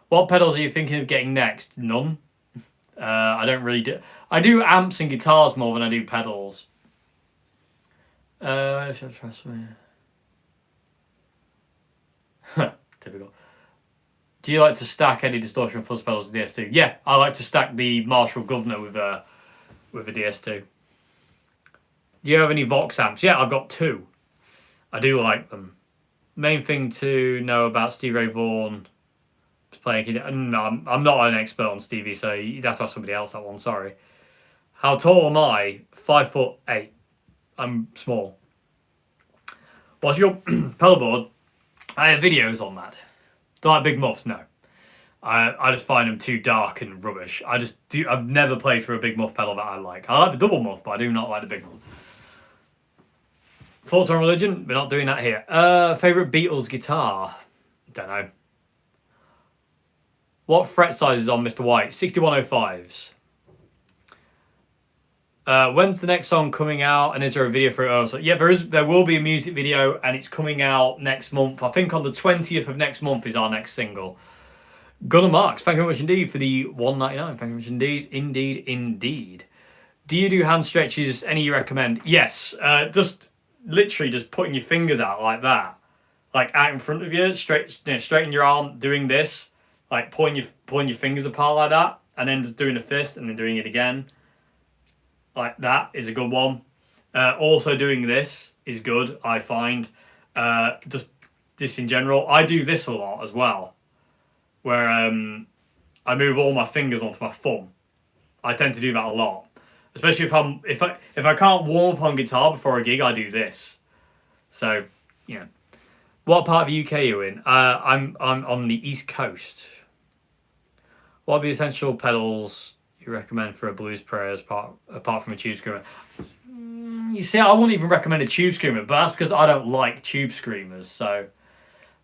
What pedals are you thinking of getting next? None. I don't really do. I do amps and guitars more than I do pedals. Trust me. Typical. Do you like to stack any distortion fuzz pedals with DS2? Yeah, I like to stack the Marshall Governor with a DS2. Do you have any Vox amps? Yeah, I've got two. I do like them. Main thing to know about Stevie Ray Vaughan playing. No, I'm not an expert on Stevie, so you'd have to ask somebody else that one. Sorry. How tall am I? 5'8". I'm small. What's your pedal board? I have videos on that. Do I like big muffs? No. I just find them too dark and rubbish. I've never played for a big muff pedal that I like. I like the double muff, but I do not like the big one. Thoughts on religion? We're not doing that here. Favorite Beatles guitar? Don't know. What fret size is on Mr. White? 6105s. When's the next song coming out, and is there a video for it also? Yeah, there will be a music video, and it's coming out next month. I think on the 20th of next month is our next single. Gunnar Marks, thank you very much indeed for the $1.99. Thank you very much indeed. Do you do hand stretches? Any you recommend? Yes. Just literally just putting your fingers out like that, like out in front of you, straighten your arm, doing this, like pulling your fingers apart like that, and then just doing a fist and then doing it again. like that is a good one. Also doing this is good, I find. Just this in general. I do this a lot as well, where I move all my fingers onto my thumb. I tend to do that a lot, especially if I can't warm up on guitar before a gig. I do this. So, yeah. What part of the UK are you in? I'm on the East Coast. What are the essential pedals you recommend for a blues player apart from a tube screamer? You see, I wouldn't even recommend a tube screamer, but that's because I don't like tube screamers. So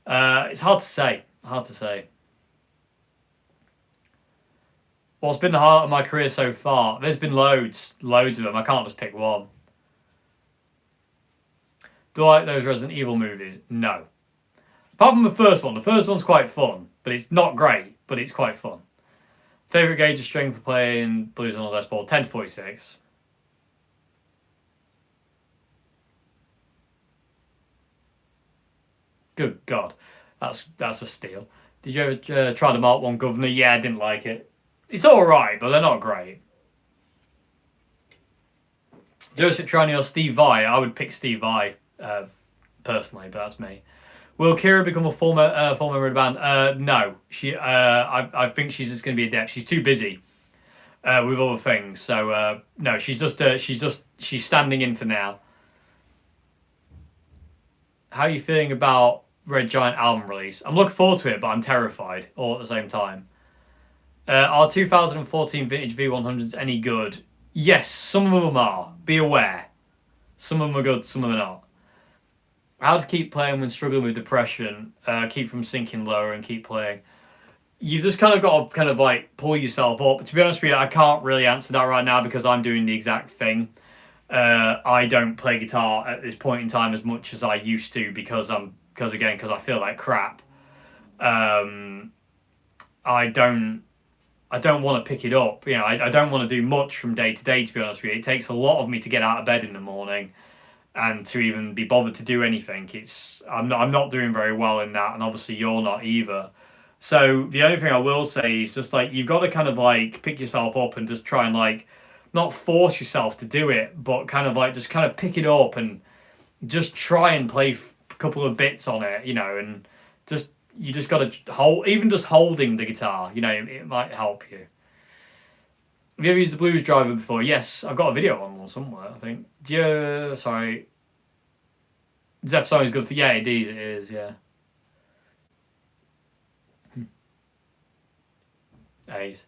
it's hard to say. Hard to say. What's been the highlight of my career so far? There's been loads of them. I can't just pick one. Do I like those Resident Evil movies? No. Apart from the first one. The first one's quite fun, but it's not great, but it's quite fun. Favourite gauge of string for playing blues on a Les Paul? 10 to 46. Good God. That's a steal. Did you ever try the Mark 1 Governor? Yeah, I didn't like it. It's alright, but they're not great. Joseph Trani or Steve Vai? I would pick Steve Vai, personally, but that's me. Will Kira become a full member of the band? No. I think she's just going to be adept. She's too busy with other things. So no, she's standing in for now. How are you feeling about Red Giant album release? I'm looking forward to it, but I'm terrified all at the same time. Are 2014 vintage V100s any good? Yes, some of them are. Be aware. Some of them are good, some of them are not. How to keep playing when struggling with depression, keep from sinking lower and keep playing. You've just kind of got to kind of like pull yourself up. To be honest with you, I can't really answer that right now because I'm doing the exact thing. I don't play guitar at this point in time as much as I used to because I feel like crap. I don't want to pick it up. You know, I don't want to do much from day to day, to be honest with you. It takes a lot of me to get out of bed in the morning and to even be bothered to do anything. I'm not doing very well in that, and obviously you're not either. So the only thing I will say is just like you've got to kind of like pick yourself up and just try and like not force yourself to do it, but kind of like just kind of pick it up and just try and play a couple of bits on it, you know, and you just got to hold, even just holding the guitar, you know, it might help you. Have you ever used the Blues Driver before? Yes, I've got a video on one somewhere, I think. Sorry. Zeph song is good for, yeah, it is, yeah. Ace.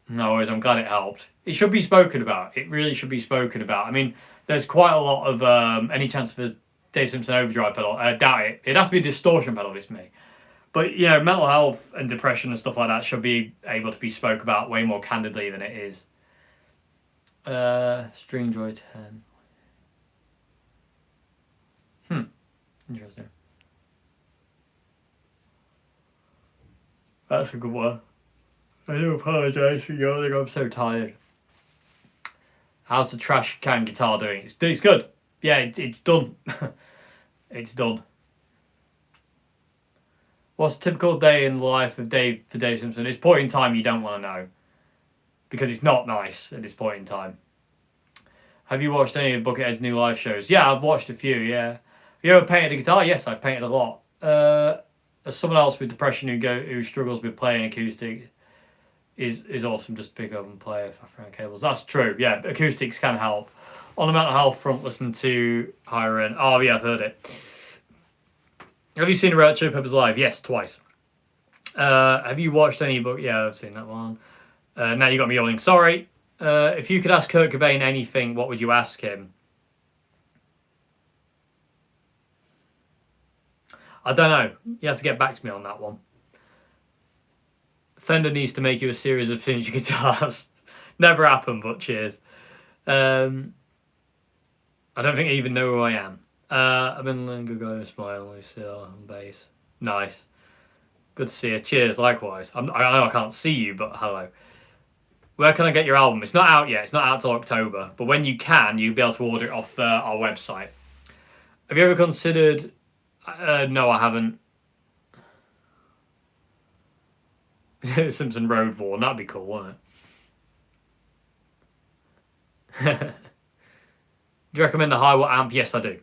No worries, I'm glad it helped. It should be spoken about. It really should be spoken about. I mean, there's quite a lot of, any chance of a Dave Simpson overdrive pedal? I doubt it. It'd have to be a distortion pedal, if it's me. But, you know, mental health and depression and stuff like that should be able to be spoke about way more candidly than it is. String Joy 10. Interesting. That's a good one. I do apologise for yawning. I'm so tired. How's the trash can guitar doing? It's good. Yeah, it's done. It's done. What's a typical day in the life of Dave Simpson? It's point in time you don't want to know. Because it's not nice at this point in time. Have you watched any of Buckethead's new live shows? Yeah, I've watched a few, yeah. Have you ever painted a guitar? Yes, I've painted a lot. As someone else with depression who struggles with playing acoustic is awesome, just pick up and play Fafran cables. That's true, yeah, acoustics can help. On the mental health front, listen to Higher End. Oh yeah, I've heard it. Have you seen Red Hot Chili Peppers live? Yes, twice. Have you watched any book? Yeah, I've seen that one. Now you got me yawning. Sorry. If you could ask Kurt Cobain anything, what would you ask him? I don't know. You have to get back to me on that one. Fender needs to make you a series of vintage guitars. Never happened, but cheers. I don't think I even know who I am. I've been learning good guy, smile, Lucille, on bass. Nice. Good to see you. Cheers, likewise. I know I can't see you, but hello. Where can I get your album? It's not out yet. It's not out till October. But when you can, you'll be able to order it off our website. Have you ever considered... no, I haven't. Simpson Road War. That'd be cool, wouldn't it? Do you recommend a high watt amp? Yes, I do.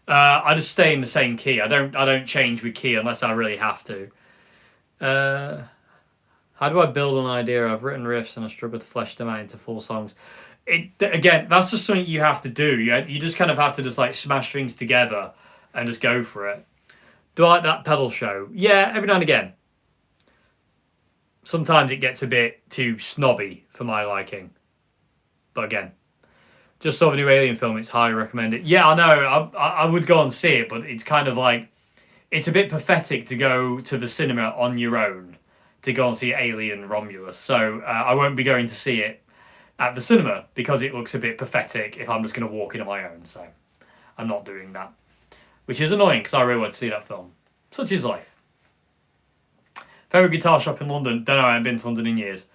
I just stay in the same key. I don't change with key unless I really have to. How do I build an idea? I've written riffs and I struggle to flesh them out into full songs. Again, that's just something you have to do. You just kind of have to just like smash things together and just go for it. Do I like that pedal show? Yeah, every now and again. Sometimes it gets a bit too snobby for my liking. But again, just saw the new Alien film. It's highly recommended. Yeah, I know. I would go and see it, but it's kind of like, it's a bit pathetic to go to the cinema on your own to go and see Alien Romulus. So I won't be going to see it at the cinema because it looks a bit pathetic if I'm just going to walk in on my own. So I'm not doing that, which is annoying because I really want to see that film. Such is life. Favorite guitar shop in London? Don't know. I haven't been to London in years.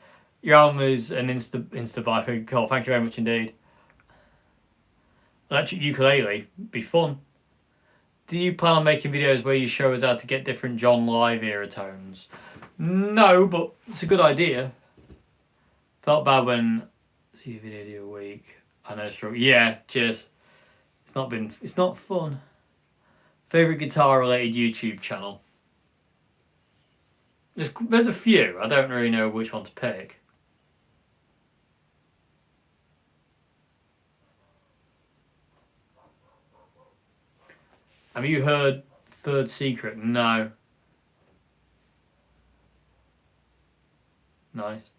Your album is an insta buy. Cool. Thank you very much indeed. Electric ukulele, be fun. Do you plan on making videos where you show us how to get different John Live era tones? No, but it's a good idea. Felt bad when see a video a week. I know struggle. Yeah, cheers. It's not fun. Favorite guitar related YouTube channel? There's a few. I don't really know which one to pick. Have you heard Third Secret? No. Nice.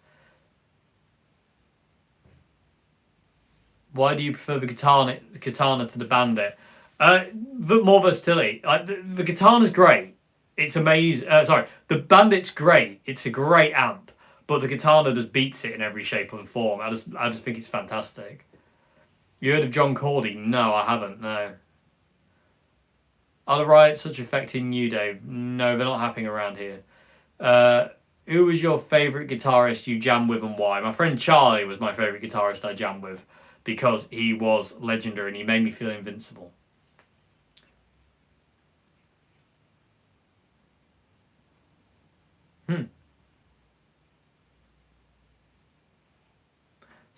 Why do you prefer the Katana to the Bandit? More versatility. Like the Katana's great. It's amazing. Sorry, the Bandit's great. It's a great amp, but the Katana just beats it in every shape and form. I just think it's fantastic. You heard of John Cordy? No, I haven't. No. Are the riots such affecting you, Dave? No, they're not happening around here. Who was your favourite guitarist you jammed with and why? My friend Charlie was my favourite guitarist I jammed with because he was legendary and he made me feel invincible.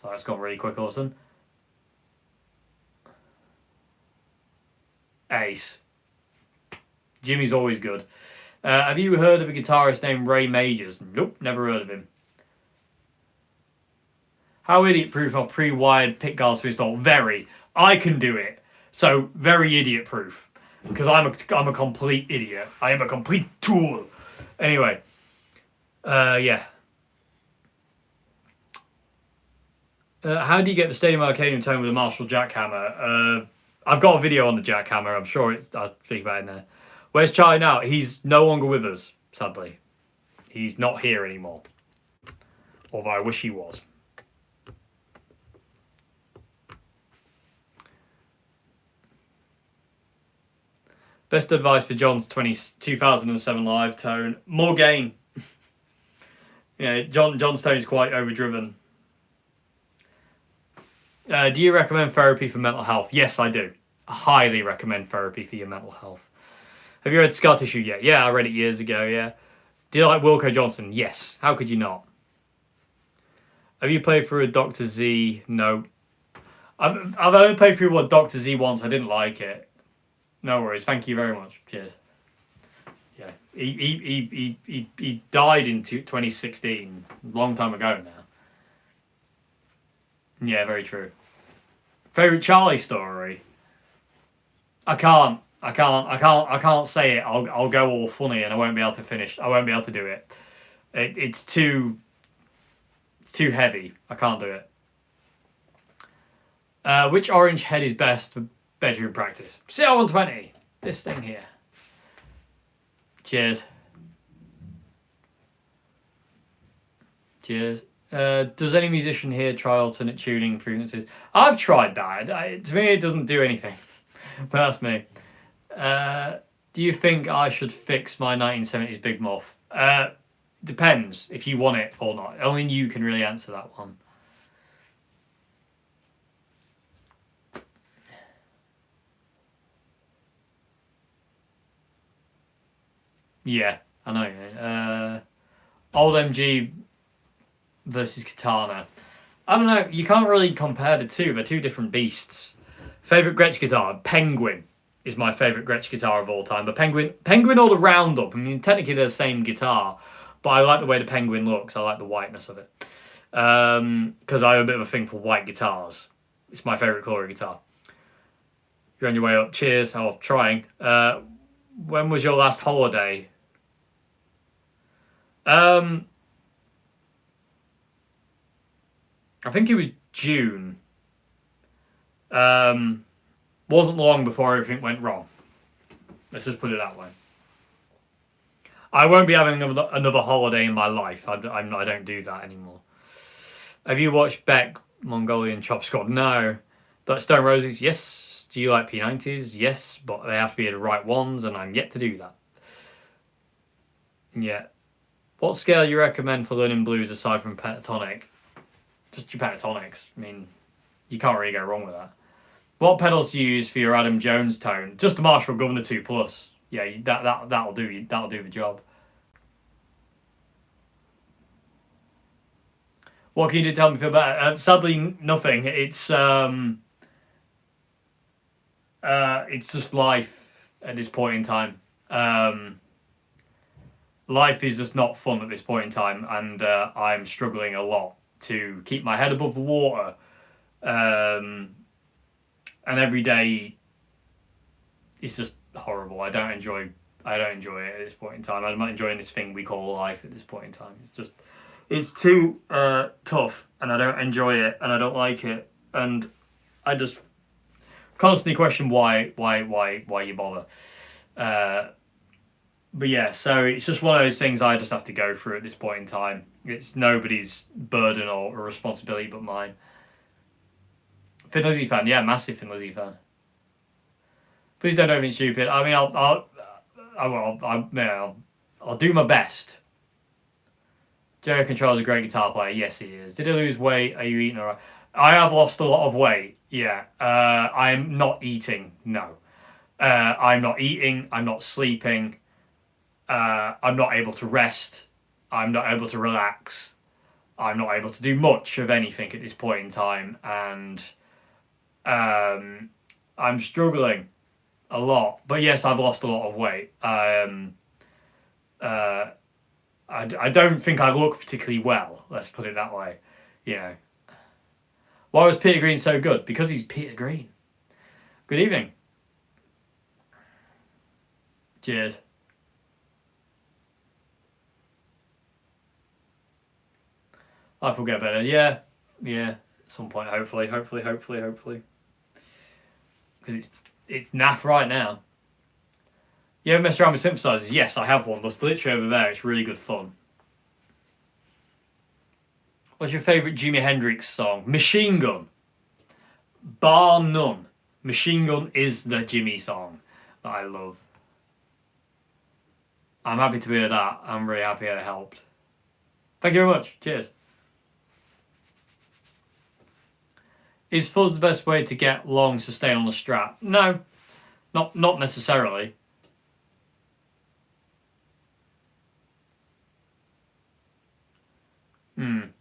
So that's gone really quick, Austin. Ace. Jimmy's always good. Have you heard of a guitarist named Ray Majors? Nope, never heard of him. How idiot-proof are pre-wired pickguards to install? Very. I can do it. So, very idiot-proof. Because I'm a complete idiot. I am a complete tool. Anyway. Yeah. How do you get the Stadium Arcadium tone with a Marshall jackhammer? I've got a video on the jackhammer. I'm sure I'll speak about it in there. Where's Charlie now? He's no longer with us, sadly. He's not here anymore. Although I wish he was. Best advice for John's 2007 live tone. More gain. Yeah, John's tone is quite overdriven. Do you recommend therapy for mental health? Yes, I do. I highly recommend therapy for your mental health. Have you read Scar Tissue yet? Yeah, I read it years ago, yeah. Do you like Wilco Johnson? Yes. How could you not? Have you played through a Dr. Z? No. I've only played through what Dr. Z once. I didn't like it. No worries. Thank you very much. Cheers. Yeah. He died in 2016. A long time ago now. Yeah, very true. Favorite Charlie story? I can't say it. I'll go all funny and I won't be able to finish. I won't be able to do it. It's too heavy. I can't do it. Which orange head is best for bedroom practice? CR120. This thing here. Cheers. Cheers. Does any musician here try alternate tuning frequencies? I've tried that. To me, it doesn't do anything. But that's me. Do you think I should fix my 1970s Big Muff? Depends if you want it or not. Only you can really answer that one. Yeah, I know. Old MG versus Katana. I don't know. You can't really compare the two. They're two different beasts. Favorite Gretsch guitar? Penguin is my favorite Gretsch guitar of all time. But Penguin or the Roundup. I mean, technically they're the same guitar, but I like the way the Penguin looks. I like the whiteness of it. Because I have a bit of a thing for white guitars. It's my favorite color of guitar. You're on your way up. Cheers. Oh, trying. When was your last holiday? I think it was June. Wasn't long before everything went wrong. Let's just put it that way. I won't be having another holiday in my life. I don't do that anymore. Have you watched Beck, Mongolian Chop Squad? No. That's Stone Roses? Yes. Do you like P90s? Yes, but they have to be the right ones, and I'm yet to do that. Yeah. What scale you recommend for learning blues aside from pentatonic? Just your pentatonics. I mean, you can't really go wrong with that. What pedals do you use for your Adam Jones tone? Just the Marshall Governor 2 Plus. Yeah, that'll do. That'll do the job. What can you do to help me feel better? Sadly, nothing. It's just life at this point in time. Life is just not fun at this point in time, and I'm struggling a lot to keep my head above the water. And every day, it's just horrible. I don't enjoy it at this point in time. I'm not enjoying this thing we call life at this point in time. It's too tough, and I don't enjoy it, and I don't like it, and I just constantly question why you bother. But yeah, so it's just one of those things I just have to go through at this point in time. It's nobody's burden or responsibility but mine. Thin Lizzy fan, yeah, massive Thin Lizzy fan. Please don't do anything stupid. I mean, I'll do my best. Jerry Control's a great guitar player. Yes, he is. Did he lose weight? Are you eating alright? I have lost a lot of weight. Yeah. I'm not eating. No. I'm not eating. I'm not sleeping. I'm not able to rest. I'm not able to relax. I'm not able to do much of anything at this point in time, and I'm struggling a lot. But yes, I've lost a lot of weight. I don't think I look particularly well. Let's put it that way. You know. Why was Peter Green so good? Because he's Peter Green. Good evening. Cheers. Life will get better. Yeah. At some point, hopefully. Because it's naff right now. You ever messed around with synthesizers? Yes, I have one. There's literally over there. It's really good fun. What's your favourite Jimi Hendrix song? Machine Gun. Bar none. Machine Gun is the Jimmy song that I love. I'm happy to hear that. I'm really happy it helped. Thank you very much. Cheers. Is fuzz the best way to get long sustain on the Strat? No, not necessarily.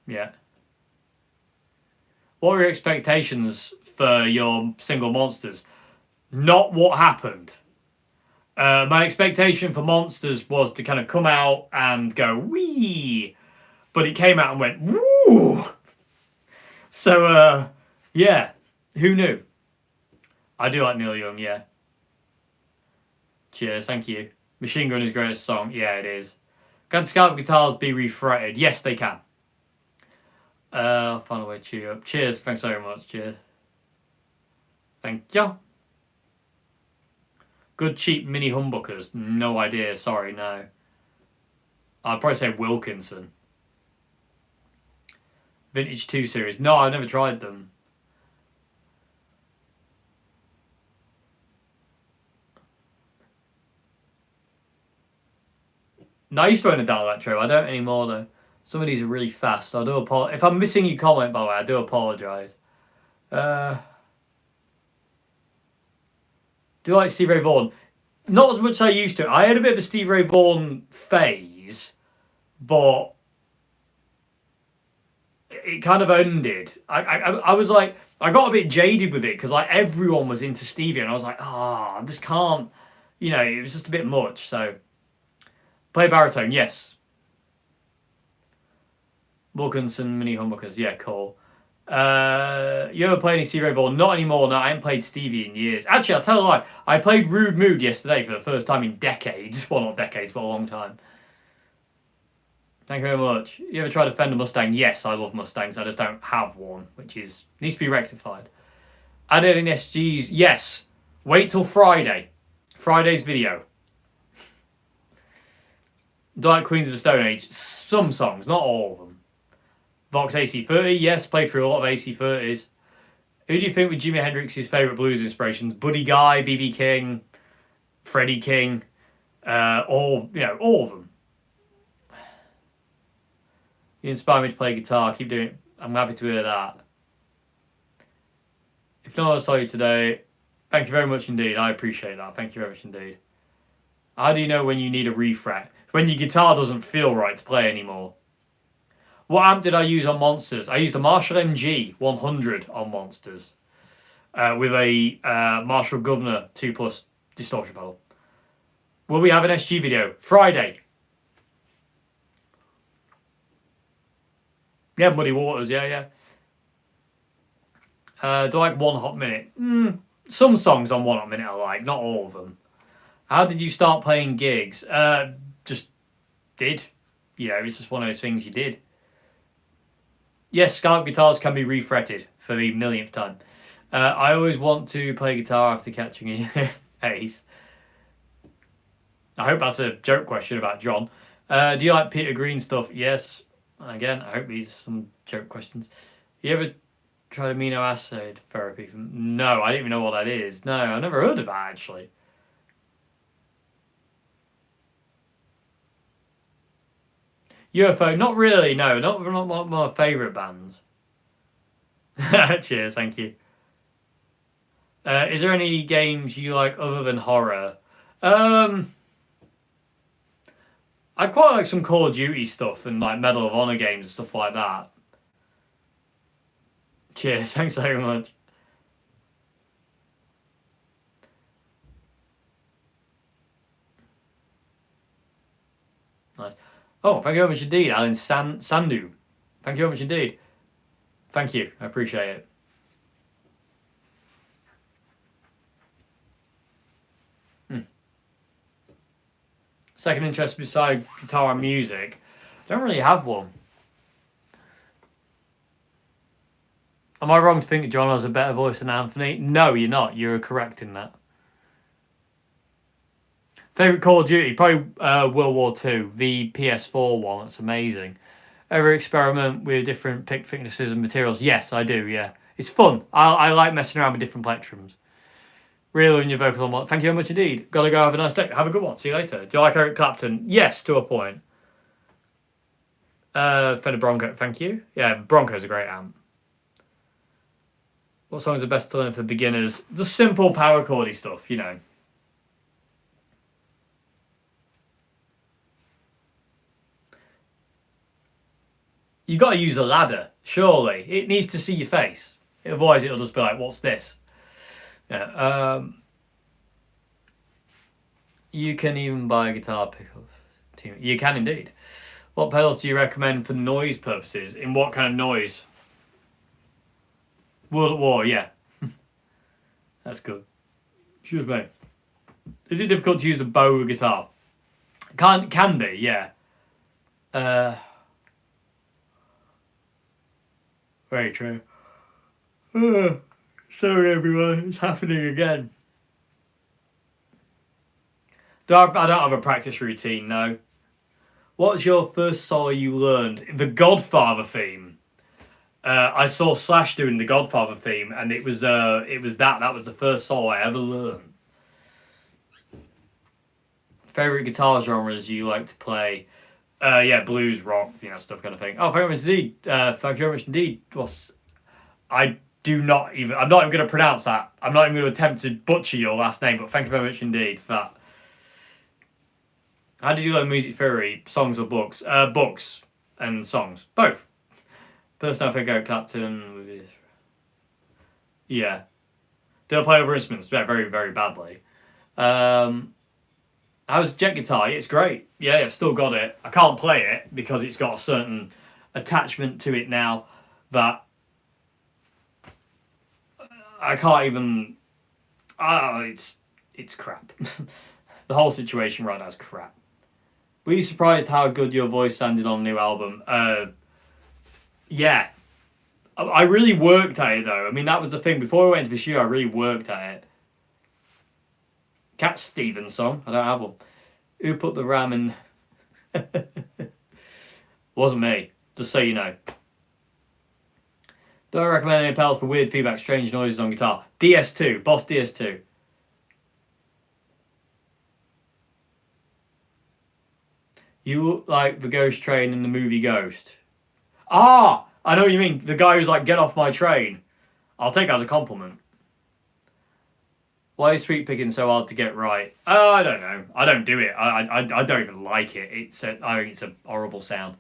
Yeah. What were your expectations for your single Monsters? Not what happened. My expectation for Monsters was to kind of come out and go wee, but it came out and went woo. So yeah, who knew? I do like Neil Young, yeah. Cheers, thank you. Machine Gun is the greatest song. Yeah, it is. Can scalp guitars be refretted? Yes, they can. I'll find a way to cheer you up. Cheers, thanks very much. Cheers. Thank you. Good cheap mini humbuckers? No idea, sorry, no. I'd probably say Wilkinson. Vintage 2 Series? No, I've never tried them. No, I used to own a Danelectro. I don't anymore though. Some of these are really fast, so I do apologize. If I'm missing your comment, by the way, I do apologise. Do you like Stevie Ray Vaughan? Not as much as I used to. I had a bit of a Stevie Ray Vaughan phase, but it kind of ended. I was like, I got a bit jaded with it because like everyone was into Stevie, and I was like, I just can't. It was just a bit much. So, play baritone, yes. Wilkinson mini humbuckers, yeah, cool. You ever play any Stevie Ray Vaughan? Not anymore. No, I haven't played Stevie in years. Actually, I'll tell a lie. I played Rude Mood yesterday for the first time in decades. Well, not decades, but a long time. Thank you very much. You ever tried to Fender Mustang? Yes, I love Mustangs. I just don't have one, which needs to be rectified. Added in SGs? Yes. Wait till Friday. Friday's video. Do you like Queens of the Stone Age? Some songs, not all of them. Vox AC30? Yes, played through a lot of AC30s. Who do you think were Jimi Hendrix's favourite blues inspirations? Buddy Guy, B.B. King, Freddie King, all of them. You inspire me to play guitar. Keep doing it. I'm happy to hear that. If no one saw you today, thank you very much indeed. I appreciate that. Thank you very much indeed. How do you know when you need a refret? When your guitar doesn't feel right to play anymore. What amp did I use on Monsters? I used a Marshall MG 100 on Monsters with a Marshall Governor 2+ distortion pedal. Will we have an SG video? Friday. Yeah, Muddy Waters, yeah. Do I like One Hot Minute? Some songs on One Hot Minute I like, not all of them. How did you start playing gigs? Just did. It's just one of those things you did. Yes, Scarp guitars can be refretted for the millionth time. I always want to play guitar after catching a ace. I hope that's a joke question about John. Do you like Peter Green stuff? Yes. Again, I hope these are some joke questions. You ever tried amino acid therapy? No, I didn't even know what that is. No, I've never heard of that, actually. UFO, not really, no. Not one of my favourite bands. Cheers, thank you. Is there any games you like other than horror? I quite like some Call of Duty stuff and like Medal of Honor games and stuff like that. Cheers, thanks very much. Nice. Oh, thank you very much indeed, Alan Sandu. Thank you very much indeed. Thank you, I appreciate it. Second interest beside guitar and music? I don't really have one. Am I wrong to think John has a better voice than Anthony? No, you're not. You're correct in that. Favourite Call of Duty? Probably World War II, the PS4 one. That's amazing. Ever experiment with different pick thicknesses and materials? Yes, I do, yeah. It's fun. I like messing around with different plectrums. Really in your vocal on what? Thank you very much indeed. Gotta go, have a nice day. Have a good one. See you later. Do you like Eric Clapton? Yes, to a point. Fender Bronco, thank you. Yeah, Bronco's a great amp. What songs are best to learn for beginners? Just simple power chordy stuff, You got to use a ladder, surely. It needs to see your face. Otherwise, it'll just be like, what's this? Yeah. You can even buy a guitar pickup. You can indeed. What pedals do you recommend for noise purposes? In what kind of noise? World at War, yeah. That's good. Excuse me. Is it difficult to use a bow guitar? Can be, yeah. Very true. Sorry everyone, it's happening again. I don't have a practice routine, no. What's your first solo you learned? The Godfather theme. I saw Slash doing the Godfather theme, and it was that was the first solo I ever learned. Favorite guitar genres you like to play? Yeah, blues, rock, stuff kind of thing. Oh, very much indeed. Thank you very much indeed. I'm not even going to pronounce that. I'm not even going to attempt to butcher your last name, but thank you very much indeed for that. How did you learn music theory? Songs or books? Books and songs. Both. Person I think Eric Clapton with his... Yeah. They'll play other instruments very, very badly. How's jet guitar? It's great. Yeah, I've still got it. I can't play it because it's got a certain attachment to it now that I can't even... it's crap. The whole situation right now is crap. Were you surprised how good your voice sounded on the new album? Yeah. I really worked at it though. I mean, that was the thing. Before I went to the show, I really worked at it. Cat Stevens song. I don't have one. Who put the RAM in? Wasn't me. Just so you know. Do I recommend any pedals for weird feedback, strange noises on guitar? DS2. Boss DS2. You look like the ghost train in the movie Ghost. Ah! I know what you mean. The guy who's like, get off my train. I'll take that as a compliment. Why is sweep picking so hard to get right? I don't know. I don't do it. I don't even like it. I think it's a horrible sound.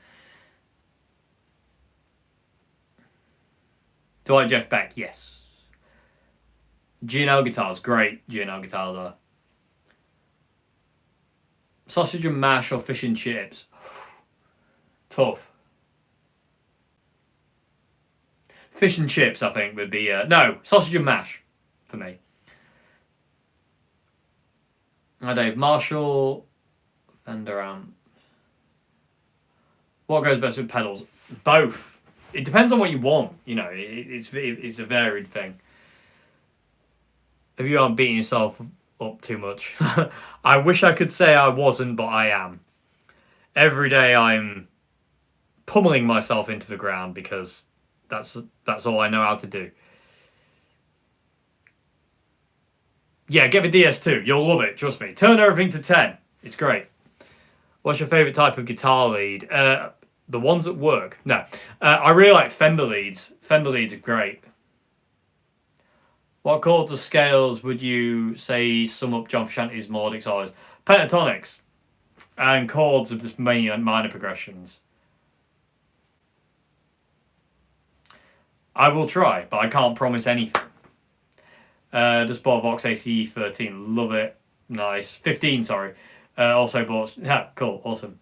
Do I like Jeff Beck? Yes. G&L guitars. Great G&L guitars are. Sausage and mash or fish and chips? Tough. Fish and chips, I think, would be... no, sausage and mash for me. Hi, Dave. Marshall, Fender amp. What goes best with pedals? Both. It depends on what you want. You know, it's a varied thing. If you aren't beating yourself up too much. I wish I could say I wasn't, but I am. Every day I'm pummeling myself into the ground because that's all I know how to do. Yeah, get the DS2. You'll love it, trust me. Turn everything to 10. It's great. What's your favourite type of guitar lead? The ones that work. No. I really like Fender leads. Fender leads are great. What chords or scales would you say sum up John Frusciante's melodic solos? Pentatonics. And chords of just mainly minor progressions. I will try, but I can't promise anything. Just bought Vox ACE 13. Love it. Nice. 15, sorry. Also bought... Yeah, cool. Awesome.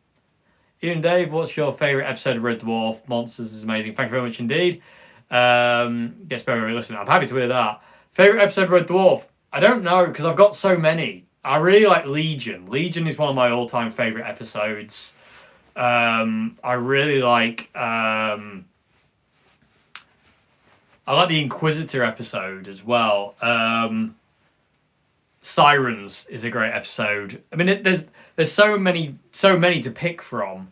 Ian Dave, what's your favourite episode of Red Dwarf? Monsters is amazing. Thank you very much indeed. Guess better listening. I'm happy to hear that. Favourite episode of Red Dwarf? I don't know, because I've got so many. I really like Legion. Legion is one of my all-time favourite episodes. I really like... I like the Inquisitor episode as well. Sirens is a great episode. I mean, there's so many to pick from.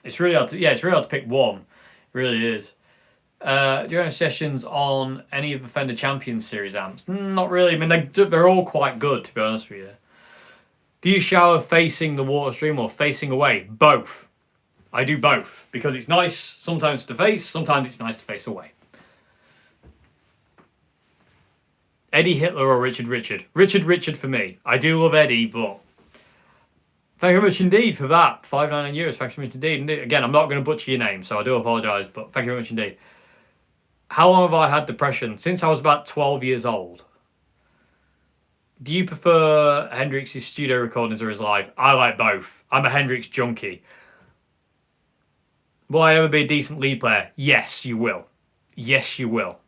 It's really hard to pick one. It really is. Do you have any sessions on any of the Fender Champions series amps? Not really. I mean, they're all quite good, to be honest with you. Do you shower facing the water stream or facing away? Both. I do both because it's nice sometimes to face, sometimes it's nice to face away. Eddie Hitler or Richard Richard? Richard for me. I do love Eddie, but thank you very much indeed for that. €5.99. Thank you very much indeed. Again, I'm not going to butcher your name, so I do apologise, but thank you very much indeed. How long have I had depression? Since I was about 12 years old. Do you prefer Hendrix's studio recordings or his live? I like both. I'm a Hendrix junkie. Will I ever be a decent lead player? Yes, you will. Yes, you will.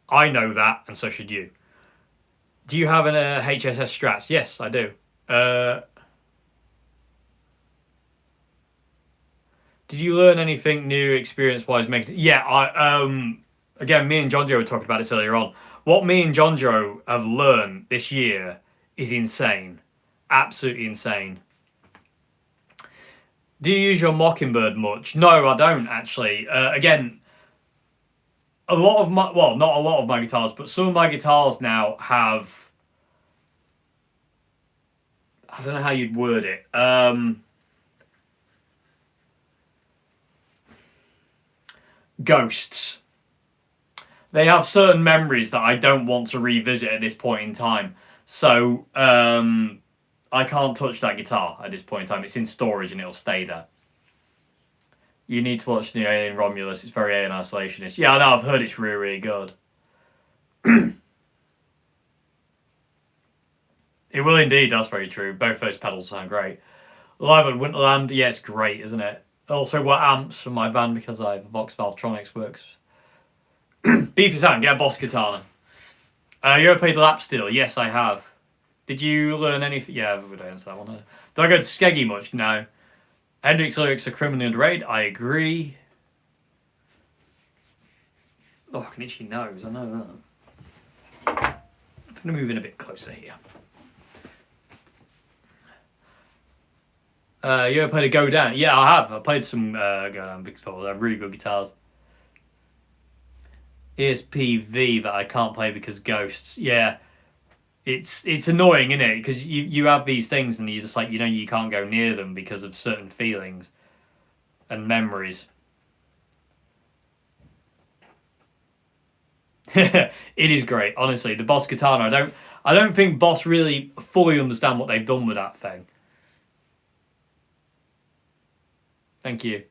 I know that, and so should you. Do you have an HSS Strats? Yes, I do. Did you learn anything new experience-wise? Yeah, again, me and John Joe were talking about this earlier on. What me and John Joe have learned this year is insane. Absolutely insane. Do you use your Mockingbird much? No, I don't actually. Again, a lot of my... Well, not a lot of my guitars, but some of my guitars now have... I don't know how you'd word it. Ghosts. They have certain memories that I don't want to revisit at this point in time. So, I can't touch that guitar at this point in time. It's in storage and it'll stay there. You need to watch the Alien Romulus. It's very Alien Isolationist. Yeah, I know. I've heard it's really, really good. It will indeed. That's very true. Both those pedals sound great. Live at Winterland. Yeah, it's great, isn't it? Also, what amps from my band because I have Vox Valvetronics works. Beefy Sound. Get a Boss Katana. You ever played Lap Steel? Yes, I have. Did you learn anything? Yeah, we don't answer that one. Do I go to Skeggy much? No. Hendrix lyrics are criminally underrated. I agree. Oh, I can itchy nose. I know that. I'm going to move in a bit closer here. You ever played a Go Down? Yeah, I have. I played some Go Down before. They're really good guitars. ESPV that I can't play because ghosts. Yeah. It's annoying, isn't it? Because you have these things and you're just like, you can't go near them because of certain feelings and memories. It is great, honestly. The Boss Katana, I don't think Boss really fully understand what they've done with that thing. Thank you.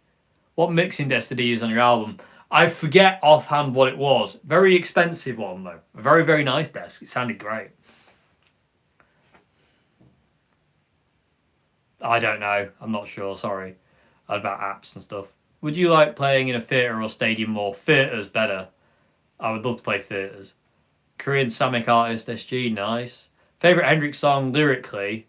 What mixing desk did he use on your album? I forget offhand what it was. Very expensive one though. A very, very nice desk. It sounded great. I don't know. I'm not sure. Sorry. About apps and stuff. Would you like playing in a theatre or stadium more? Theatres better. I would love to play theatres. Korean Samick artist SG. Nice. Favourite Hendrix song lyrically?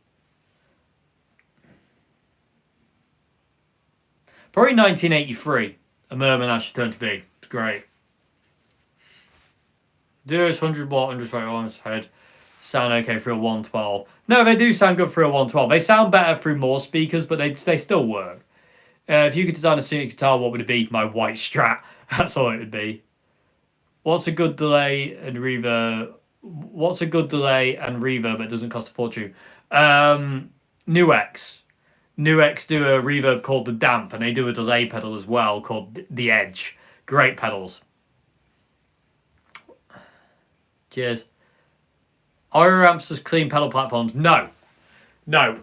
Probably 1983. A Merman I Should Turn to Be. It's great. Dearest 100 watt, 100 on his head. Sound okay for a 112. No, they do sound good for a 112. They sound better through more speakers, but they still work. If you could design a sonic guitar, what would it be? My white Strat. That's all it would be. What's a good delay and reverb? What's a good delay and reverb that doesn't cost a fortune? Nuex. Nuex do a reverb called the Damp, and they do a delay pedal as well called the Edge. Great pedals. Cheers. Are your amps as clean pedal platforms? No. No.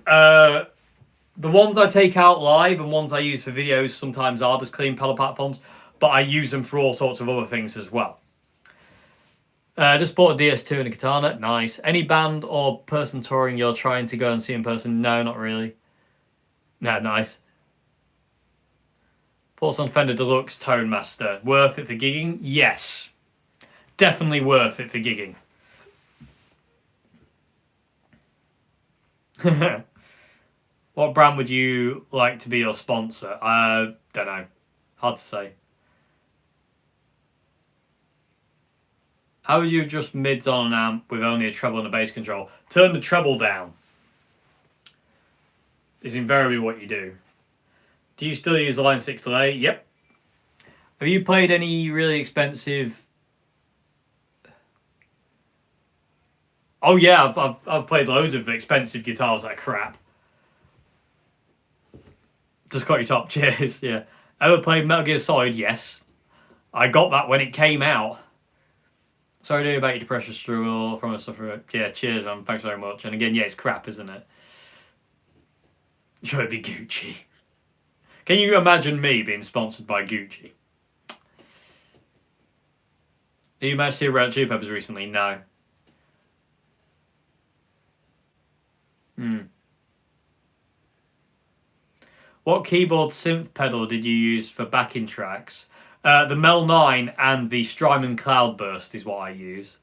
The ones I take out live and ones I use for videos sometimes are just clean pedal platforms, but I use them for all sorts of other things as well. Just bought a DS2 and a Katana. Nice. Any band or person touring you're trying to go and see in person? No, not really. No, nice. Thoughts on Fender Deluxe Tone Master? Worth it for gigging? Yes. Definitely worth it for gigging. What brand would you like to be your sponsor? Don't know. Hard to say. How would you adjust mids on an amp with only a treble and a bass control? Turn the treble down. Is invariably what you do. Do you still use the Line 6 delay? Yep. Have you played any really expensive... Oh yeah, I've played loads of expensive guitars that are crap. Just got your top. Cheers. Yeah. Ever played Metal Gear Solid? Yes. I got that when it came out. Sorry to hear about your depression struggle from a sufferer. Yeah, cheers, man. Thanks very much. And again, yeah, it's crap, isn't it? Should it be Gucci? Can you imagine me being sponsored by Gucci? Did you manage to see Red Hot Chili Peppers recently? No. What keyboard synth pedal did you use for backing tracks? The Mel 9 and the Strymon Cloudburst is what I use.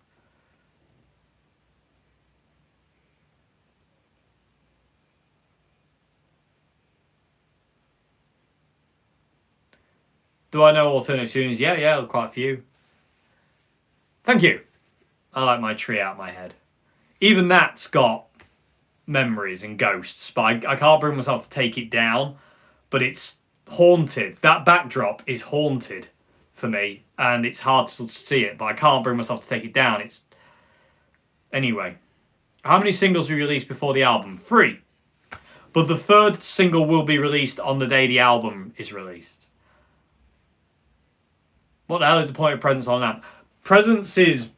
Do I know alternative tunes? Yeah, quite a few. Thank you. I like my tree out my head. Even that's got memories and ghosts, but I can't bring myself to take it down. But it's haunted. That backdrop is haunted for me, and it's hard to see it, but I can't bring myself to take it down. It's anyway. How many singles were released before the album? 3. But the 3rd single will be released on the day the album is released. What the hell is the point of Presence on an amp? Presence is,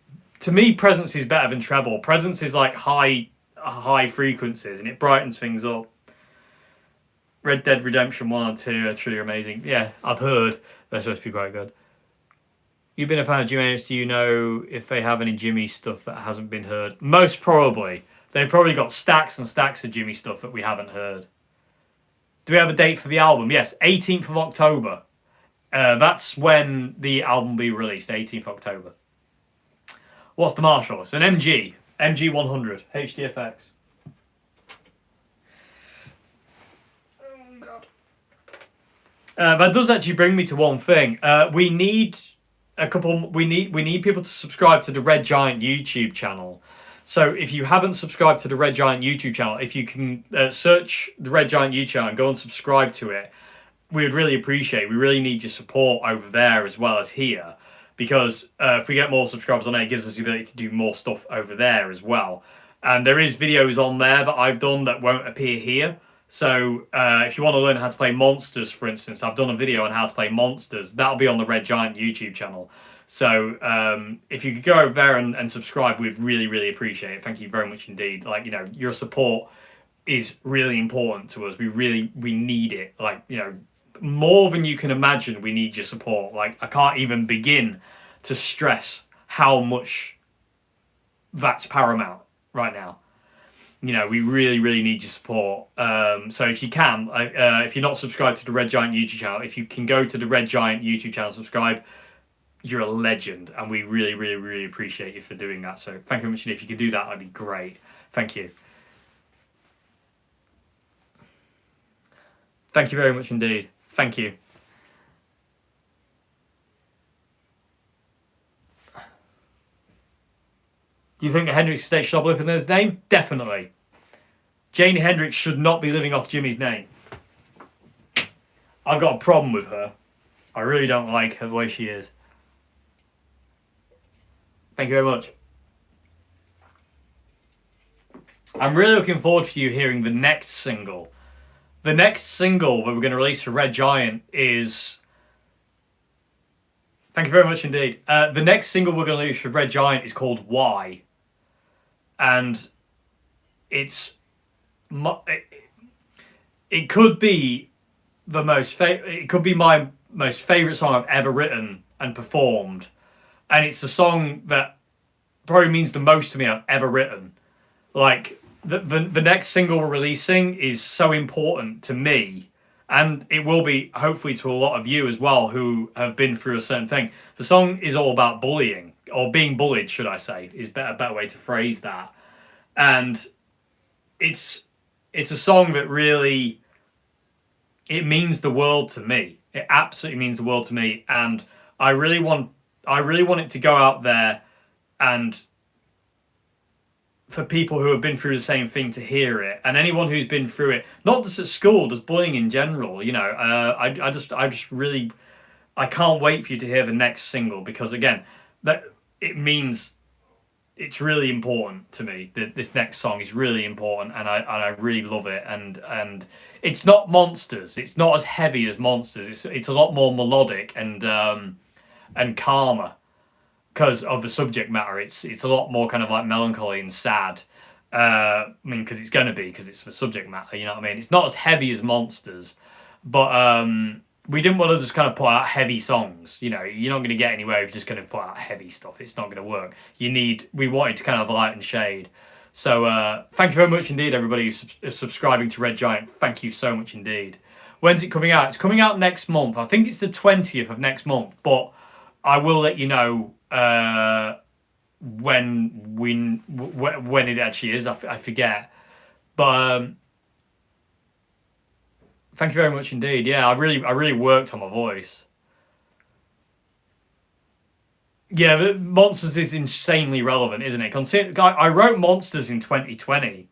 to me, Presence is better than treble. Presence is like high frequencies, and it brightens things up. Red Dead Redemption 1 or 2 are truly amazing. Yeah, I've heard they're supposed to be quite good. You've been a fan of Jimi, do you know if they have any Jimmy stuff that hasn't been heard? Most probably. They've probably got stacks and stacks of Jimmy stuff that we haven't heard. Do we have a date for the album? Yes, 18th of October. That's when the album will be released, 18th October. What's the Marshall? It's an MG 100 HDFX. That does actually bring me to one thing. We need people to subscribe to the Red Giant YouTube channel. So if you haven't subscribed to the Red Giant YouTube channel, if you can search the Red Giant YouTube channel and go and subscribe to it, we would really appreciate it. We really need your support over there as well as here, because if we get more subscribers on it, it gives us the ability to do more stuff over there as well. And there is videos on there that I've done that won't appear here. So if you want to learn how to play Monsters, for instance, I've done a video on how to play Monsters. That'll be on the Red Giant YouTube channel. So if you could go over there and subscribe, we'd really, really appreciate it. Thank you very much indeed. Like, you know, your support is really important to us. We need it. Like, you know, more than you can imagine, we need your support. Like, I can't even begin to stress how much that's paramount right now. You know, we really, really need your support. So if you can, if you're not subscribed to the Red Giant YouTube channel, if you can go to the Red Giant YouTube channel, subscribe, you're a legend. And we really, really, really appreciate you for doing that. So thank you very much. And if you could do that, that'd be great. Thank you. Thank you very much indeed. Thank you. Do you think Hendrix estate should uplift in his name? Definitely. Jimi Hendrix should not be living off Jimmy's name. I've got a problem with her. I really don't like her the way she is. Thank you very much. I'm really looking forward to you hearing the next single. The next single that we're going to release for Red Giant is... Thank you very much indeed. The next single we're going to release for Red Giant is called Why. And it's... It could be the most... It could be my most favourite song I've ever written and performed. And it's the song that probably means the most to me I've ever written. Like... The next single we're releasing is so important to me, and it will be hopefully to a lot of you as well who have been through a certain thing. The song is all about bullying, or being bullied, should I say, is a better way to phrase that. And it's a song that really, it means the world to me. It absolutely means the world to me, and I really want it to go out there and for people who have been through the same thing to hear it, and anyone who's been through it, not just at school, just bullying in general. You know, I can't wait for you to hear the next single, because again, that it means it's really important to me. That this next song is really important, and I really love it. And it's not Monsters. It's not as heavy as Monsters. It's a lot more melodic and calmer. Because of the subject matter, it's a lot more kind of like melancholy and sad. I mean, because it's going to be, because it's the subject matter, you know what I mean? It's not as heavy as Monsters, but we didn't want to just kind of put out heavy songs. You know, you're not going to get anywhere if you're just going to put out heavy stuff. It's not going to work. We wanted to kind of light and shade. So thank you very much indeed, everybody who's subscribing to Red Giant. Thank you so much indeed. When's it coming out? It's coming out next month. I think it's the 20th of next month, but I will let you know when it actually is. I forget, but thank you very much indeed. Yeah, I really worked on my voice. Yeah, the Monsters is insanely relevant, isn't it? I wrote Monsters in 2020,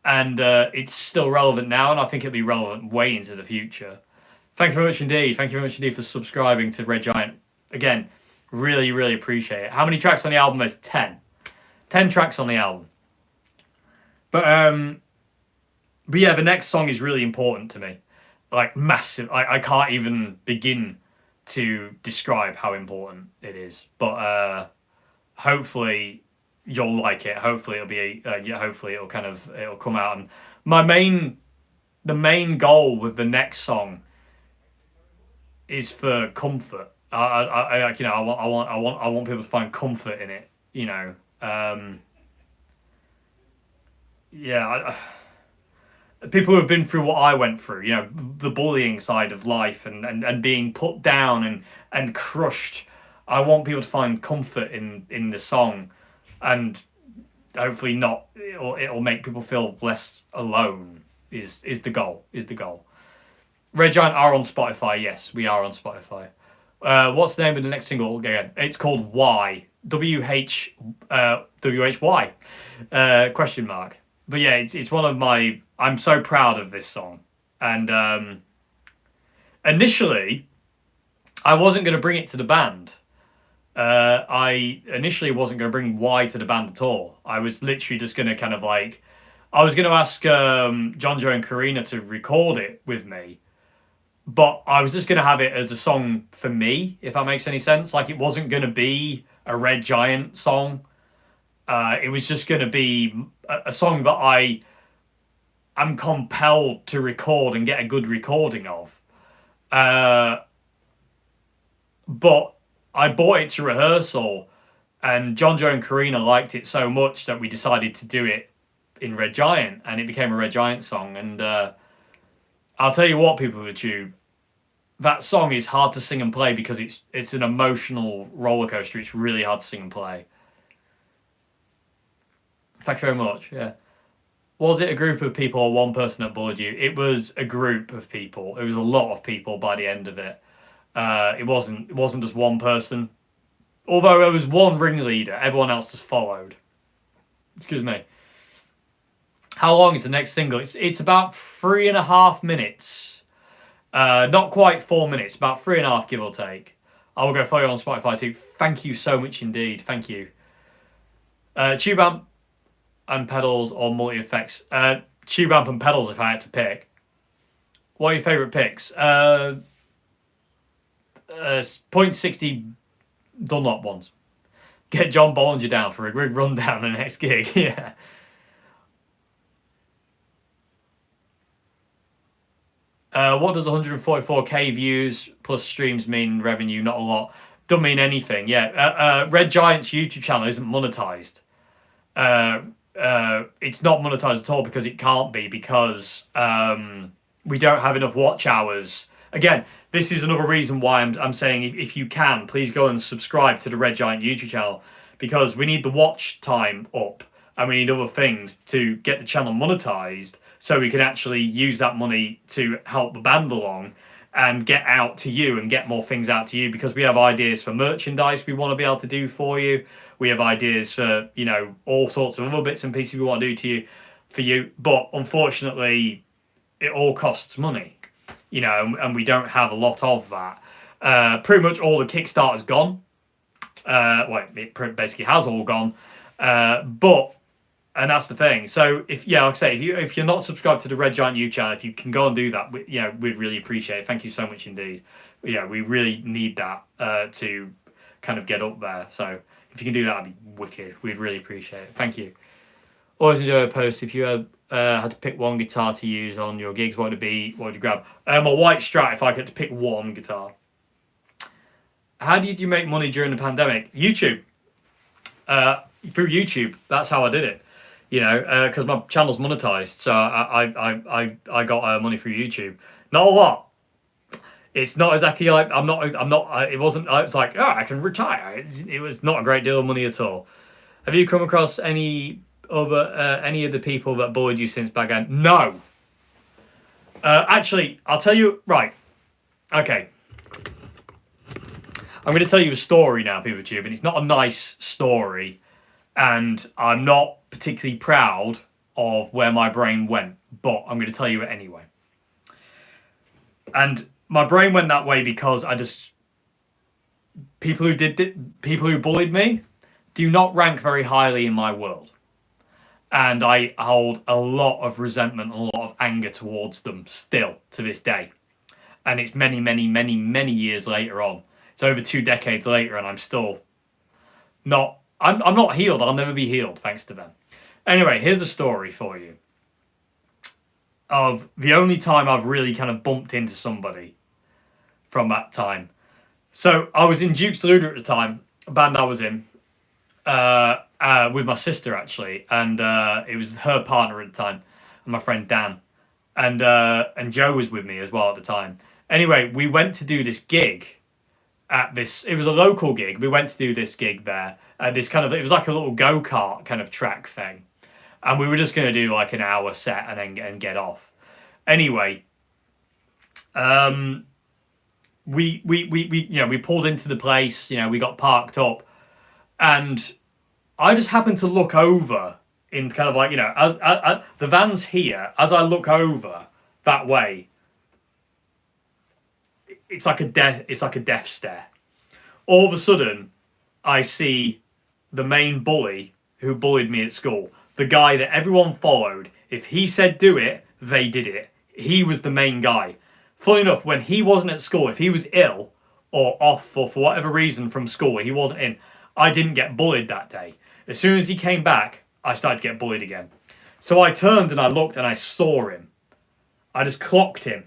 and it's still relevant now, and I think it'll be relevant way into the future. Thank you very much indeed. Thank you very much indeed for subscribing to Red Giant. Again, really, really appreciate it. How many tracks on the album? There's 10. 10 tracks on the album. But yeah, the next song is really important to me. Like, massive. I can't even begin to describe how important it is. But hopefully you'll like it. Hopefully it'll be hopefully it'll come out. And my main the main goal with the next song is for comfort. I want people to find comfort in it. Yeah. People who have been through what I went through, the bullying side of life and being put down and crushed. I want people to find comfort in the song, and hopefully not. It'll make people feel less alone. Is the goal? Is the goal? Red Giant are on Spotify. Yes, we are on Spotify. What's the name of the next single again? It's called Why. WHY? Question mark. But yeah, it's one of my. I'm so proud of this song, and initially, I wasn't going to bring it to the band. I initially wasn't going to bring Y to the band at all. I was literally just going to kind of like, I was going to ask John Joe and Karina to record it with me, but I was just going to have it as a song for me, if that makes any sense. Like, it wasn't going to be a Red Giant song. It was just going to be a song that I am compelled to record and get a good recording of. But I brought it to rehearsal, and John Joe and Karina liked it so much that we decided to do it in Red Giant, and it became a Red Giant song. And I'll tell you what, people of the Tube, that song is hard to sing and play because it's an emotional roller coaster. It's really hard to sing and play. Thank you very much. Yeah. Was it a group of people or one person that bullied you? It was a group of people. It was a lot of people by the end of it. It wasn't just one person. Although there was one ringleader, everyone else just followed. Excuse me. How long is the next single? It's about 3.5 minutes. Not quite 4 minutes, about 3.5, give or take. I will go follow you on Spotify too. Thank you so much indeed. Thank you. Tube amp and pedals or multi effects. Tube amp and pedals if I had to pick. What are your favourite picks? .60 Dunlop ones. Get John Bollinger down for a rig rundown on the next gig. Yeah. What does 144k views plus streams mean revenue? Not a lot. Don't mean anything. Yeah. Red Giant's YouTube channel isn't monetized. It's not monetized at all because it can't be, because we don't have enough watch hours. Again, this is another reason why I'm saying if you can, please go and subscribe to the Red Giant YouTube channel, because we need the watch time up and we need other things to get the channel monetized so we can actually use that money to help the band along and get out to you and get more things out to you, because we have ideas for merchandise we want to be able to do for you. We have ideas for, all sorts of other bits and pieces we want to do for you. But unfortunately, it all costs money, and we don't have a lot of that. Pretty much all the Kickstarter's gone. It basically has all gone. And that's the thing. So like I say, if you're not subscribed to the Red Giant YouTube channel, if you can go and do that, we'd really appreciate it. Thank you so much indeed. Yeah, we really need that to kind of get up there. So if you can do that, that'd be wicked. We'd really appreciate it. Thank you. Always enjoy a post. If you had to pick one guitar to use on your gigs, what would it be? What would you grab? A white Strat if I could pick one guitar. How did you make money during the pandemic? YouTube. Through YouTube. That's how I did it. Because my channel's monetized, so I got money through YouTube. Not a lot. It's not exactly like I'm not. It wasn't. It's like, I can retire. It was not a great deal of money at all. Have you come across any of the people that bullied you since back then? No. Actually, I'll tell you. Right. Okay. I'm going to tell you a story now, people of Tube, and it's not a nice story, and I'm not particularly proud of where my brain went, but I'm going to tell you it anyway. And my brain went that way because people who bullied me do not rank very highly in my world. And I hold a lot of resentment and a lot of anger towards them still to this day. And it's many, many, many, many years later on. It's over 2 decades later, and I'm still not... I'm not healed. I'll never be healed thanks to them. Anyway, here's a story for you. of the only time I've really kind of bumped into somebody from that time. So I was in Duke's Luda at the time, a band I was in, with my sister actually, and it was her partner at the time, and my friend Dan, and Joe was with me as well at the time. Anyway, we went to do this gig at this. It was a local gig. We went to do this gig there. This kind of, it was like a little go kart kind of track thing, and we were just going to do like an hour set and then get off. Anyway, we we pulled into the place. We got parked up, and I just happened to look over in kind of like as the van's here. As I look over that way, it's like a death. It's like a death stare. All of a sudden, I see the main bully who bullied me at school. The guy that everyone followed. If he said do it, they did it. He was the main guy. Funny enough, when he wasn't at school, if he was ill or off or for whatever reason from school, he wasn't in, I didn't get bullied that day. As soon as he came back, I started to get bullied again. So I turned and I looked and I saw him. I just clocked him.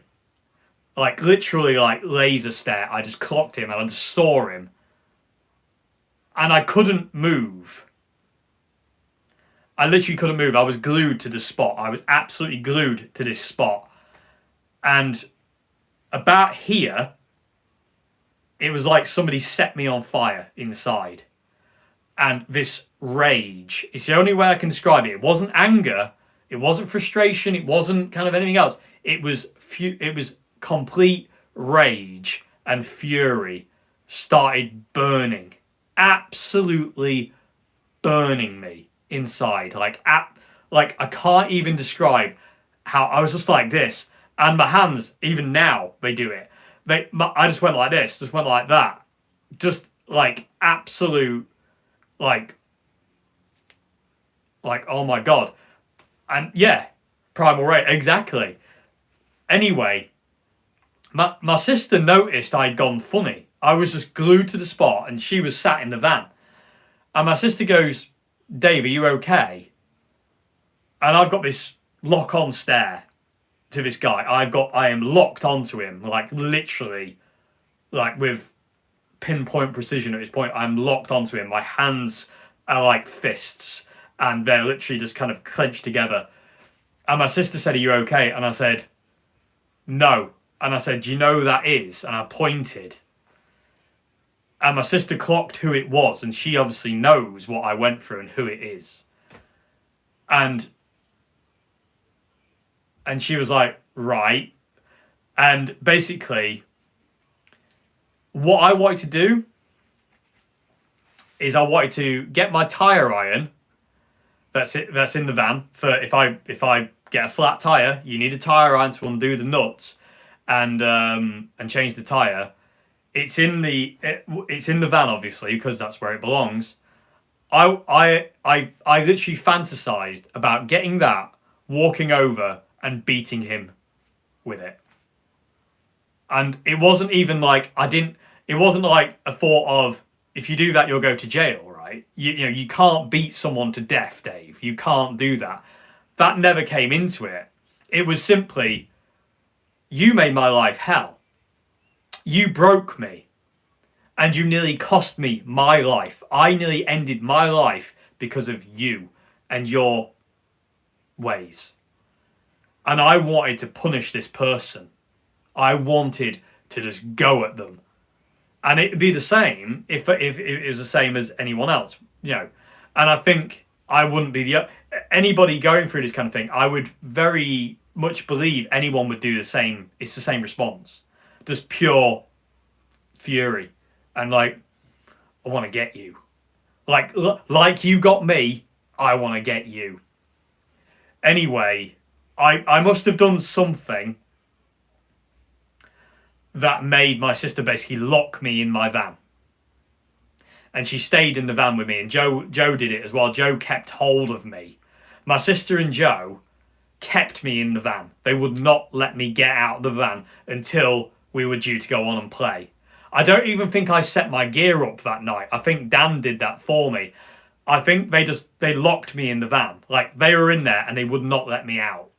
Like literally like laser stare. I just clocked him and I just saw him. And I couldn't move. I literally couldn't move. I was glued to the spot. I was absolutely glued to this spot. And about here, it was like somebody set me on fire inside. And this rage, it's the only way I can describe it. It wasn't anger. It wasn't frustration. It wasn't kind of anything else. It was complete rage and fury started burning. Absolutely burning me inside. Like I can't even describe how I was just like this. And my hands, even now, they do it. I just went like this, just went like that. Just like absolute, like, oh my God. And yeah, primal rage, exactly. Anyway, my sister noticed I'd gone funny. I was just glued to the spot and she was sat in the van. And my sister goes, Dave, are you okay? And I've got this lock-on stare to this guy. I am locked onto him, like literally, like with pinpoint precision at this point. I'm locked onto him. My hands are like fists and they're literally just kind of clenched together. And my sister said, are you okay? And I said, no. And I said, do you know who that is? And I pointed. And my sister clocked who it was, and she obviously knows what I went through and who it is. And she was like, right. And basically, what I wanted to do is I wanted to get my tire iron that's in the van. For if I get a flat tire, you need a tire iron to undo the nuts and change the tire. It's in the van, obviously, because that's where it belongs. I literally fantasized about getting that, walking over and beating him with it. And it wasn't even like it wasn't like a thought of, if you do that, you'll go to jail, right? You can't beat someone to death, Dave. You can't do that. That never came into it. It was simply, you made my life hell. You broke me. And you nearly cost me my life. I nearly ended my life because of you and your ways. And I wanted to punish this person. I wanted to just go at them. And it'd be the same if it was the same as anyone else, And I think I wouldn't be anybody going through this kind of thing. I would very much believe anyone would do the same. It's the same response. Just pure fury. And like, I want to get you. Like you got me, I want to get you. Anyway, I must have done something that made my sister basically lock me in my van. And she stayed in the van with me, and Joe did it as well. Joe kept hold of me. My sister and Joe kept me in the van. They would not let me get out of the van until we were due to go on and play. I don't even think I set my gear up that night. I think Dan did that for me. I think they locked me in the van. Like, they were in there and they would not let me out.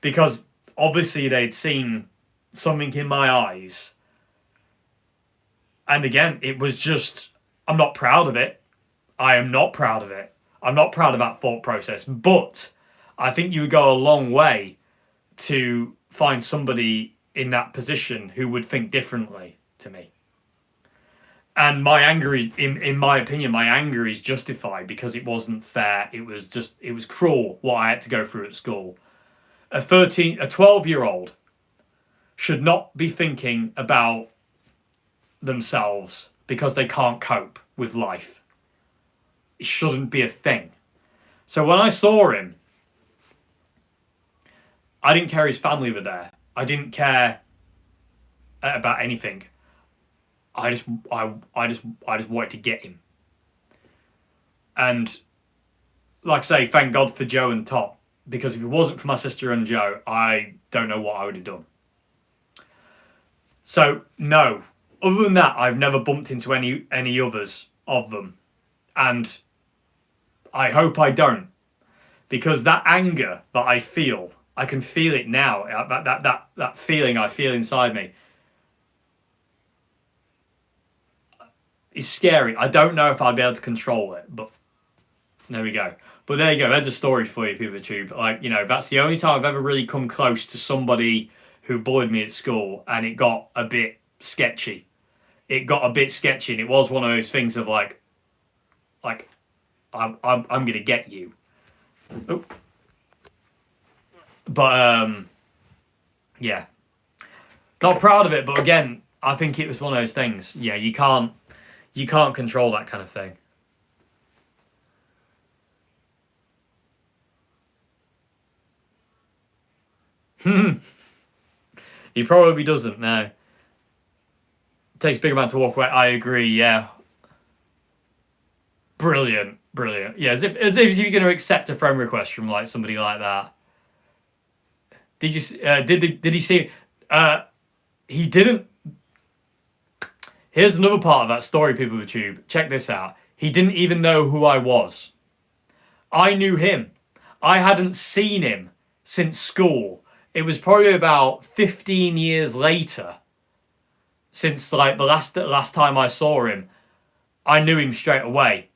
because obviously they'd seen something in my eyes. And again, it was just, I'm not proud of it. I am not proud of it. I'm not proud of that thought process. But I think you would go a long way to find somebody in that position who would think differently to me. And my anger, in my opinion, my anger is justified because it wasn't fair. It was cruel what I had to go through at school. A 12-year-old should not be thinking about themselves because they can't cope with life. It shouldn't be a thing. So when I saw him, I didn't care his family were there. I didn't care about anything. I just wanted to get him. And like I say, thank God for Joe and Top, because if it wasn't for my sister and Joe, I don't know what I would have done. So no, other than that, I've never bumped into any others of them, and I hope I don't, because that anger that I feel, I can feel it now. That feeling I feel inside me is scary. I don't know if I'd be able to control it, but there we go. But there you go. There's a story for you, people of Tube. Like, you know, that's the only time I've ever really come close to somebody who bullied me at school, and it got a bit sketchy. It got a bit sketchy, and it was one of those things of like I'm gonna get you. Oh. But yeah, not proud of it. But again, I think it was one of those things. Yeah, you can't control that kind of thing. He probably doesn't. No. It takes a big amount to walk away. I agree. Yeah. Brilliant. Yeah, as if you're going to accept a friend request from like somebody like that. Did you? Did he see? He didn't. Here's another part of that story, people of Tube. Check this out. He didn't even know who I was. I knew him. I hadn't seen him since school. It was probably about 15 years later since like the last time I saw him. I knew him straight away.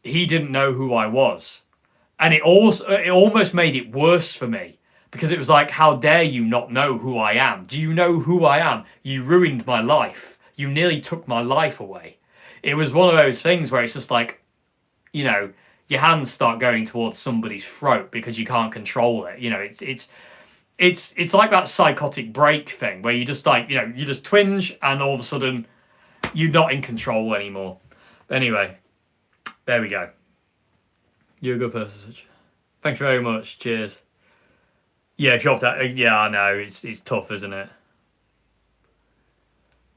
He didn't know who I was. And it almost made it worse for me, because it was like, how dare you not know who I am? Do you know who I am? You ruined my life. You nearly took my life away. It was one of those things where it's just like, you know, your hands start going towards somebody's throat because you can't control it. You know, it's like that psychotic break thing where you just like, you know, you just twinge and all of a sudden you're not in control anymore. Anyway, there we go. You're a good person. Thanks very much. Cheers. Yeah, if you opt out, yeah, I know it's tough, isn't it?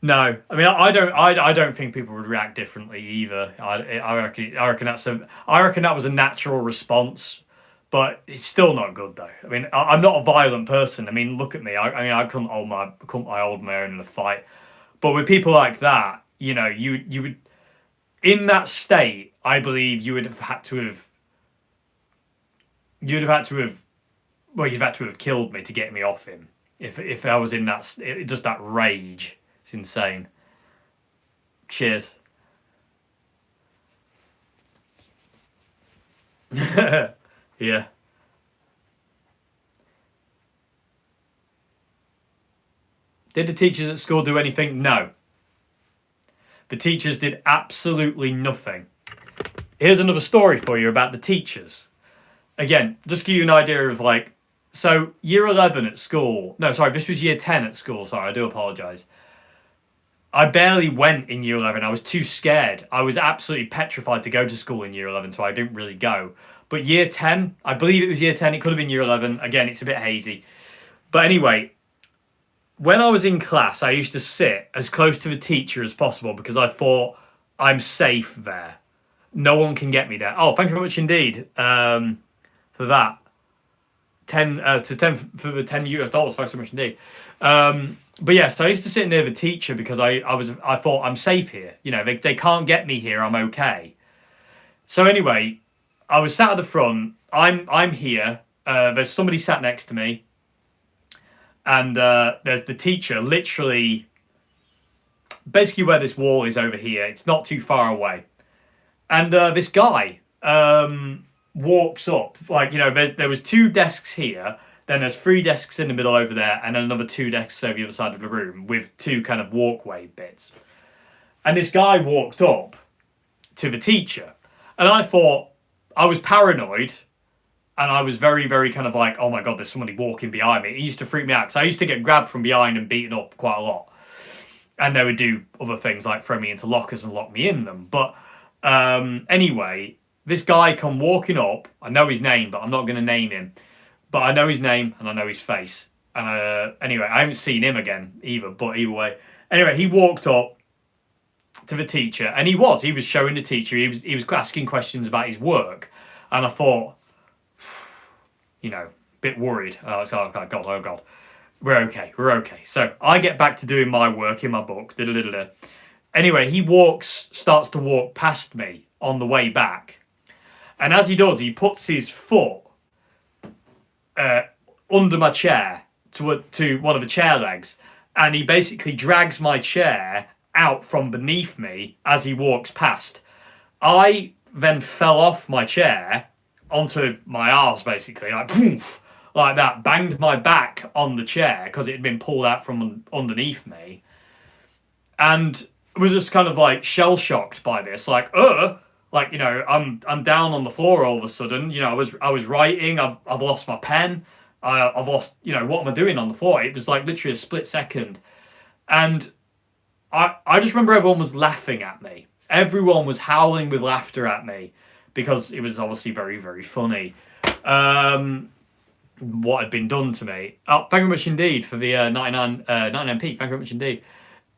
No, I mean I don't think people would react differently either. I reckon that was a natural response, but it's still not good though. I mean I'm not a violent person. I mean look at me. I couldn't hold my old man in a fight, but with people like that, you know, you would, in that state, I believe you'd have had to have killed me to get me off him. If I was in that, just that rage. It's insane. Cheers. Yeah. Did the teachers at school do anything? No. The teachers did absolutely nothing. Here's another story for you about the teachers. Again, just to give you an idea of like, so year 11 at school, no, sorry, this was year 10 at school, sorry, I do apologise. I barely went in year 11. I was too scared. I was absolutely petrified to go to school in year 11, so I didn't really go. But year 10, I believe it was year 10, it could have been year 11. Again, it's a bit hazy. But anyway, when I was in class, I used to sit as close to the teacher as possible because I thought I'm safe there. No one can get me there. Oh, thank you very much indeed for that. 10 for the $10. Thanks so much indeed. But yeah, so I used to sit near the teacher because I thought I'm safe here. You know, they can't get me here. I'm okay. So anyway, I was sat at the front. I'm here. There's somebody sat next to me. And there's the teacher literally basically where this wall is over here. It's not too far away. And this guy walks up, like, you know, there was 2 desks here, then there's 3 desks in the middle over there, and then another 2 desks over the other side of the room with 2 kind of walkway bits. And this guy walked up to the teacher, and I thought, I was paranoid, and I was very, very kind of like, oh my God, there's somebody walking behind me. It used to freak me out, because I used to get grabbed from behind and beaten up quite a lot. And they would do other things like throw me into lockers and lock me in them. But anyway, this guy come walking up. I know his name, but I'm not going to name him. But I know his name and I know his face. And anyway, I haven't seen him again either. But either way, anyway, he walked up to the teacher, and he was showing the teacher. He was asking questions about his work, and I thought, you know, a bit worried. I was like, oh God. We're okay. So I get back to doing my work in my book. Anyway, he starts to walk past me on the way back. And as he does, he puts his foot under my chair to one of the chair legs. And he basically drags my chair out from beneath me as he walks past. I then fell off my chair onto my arse, basically, like poof. Like that, banged my back on the chair because it had been pulled out from underneath me, and was just kind of like shell shocked by this. Like, you know, I'm down on the floor all of a sudden. You know, I was writing. I've lost my pen. I've lost. You know, what am I doing on the floor? It was like literally a split second, and I just remember everyone was laughing at me. Everyone was howling with laughter at me because it was obviously very, very funny. What had been done to me. Oh, thank you very much indeed for the 99p. Thank you very much indeed.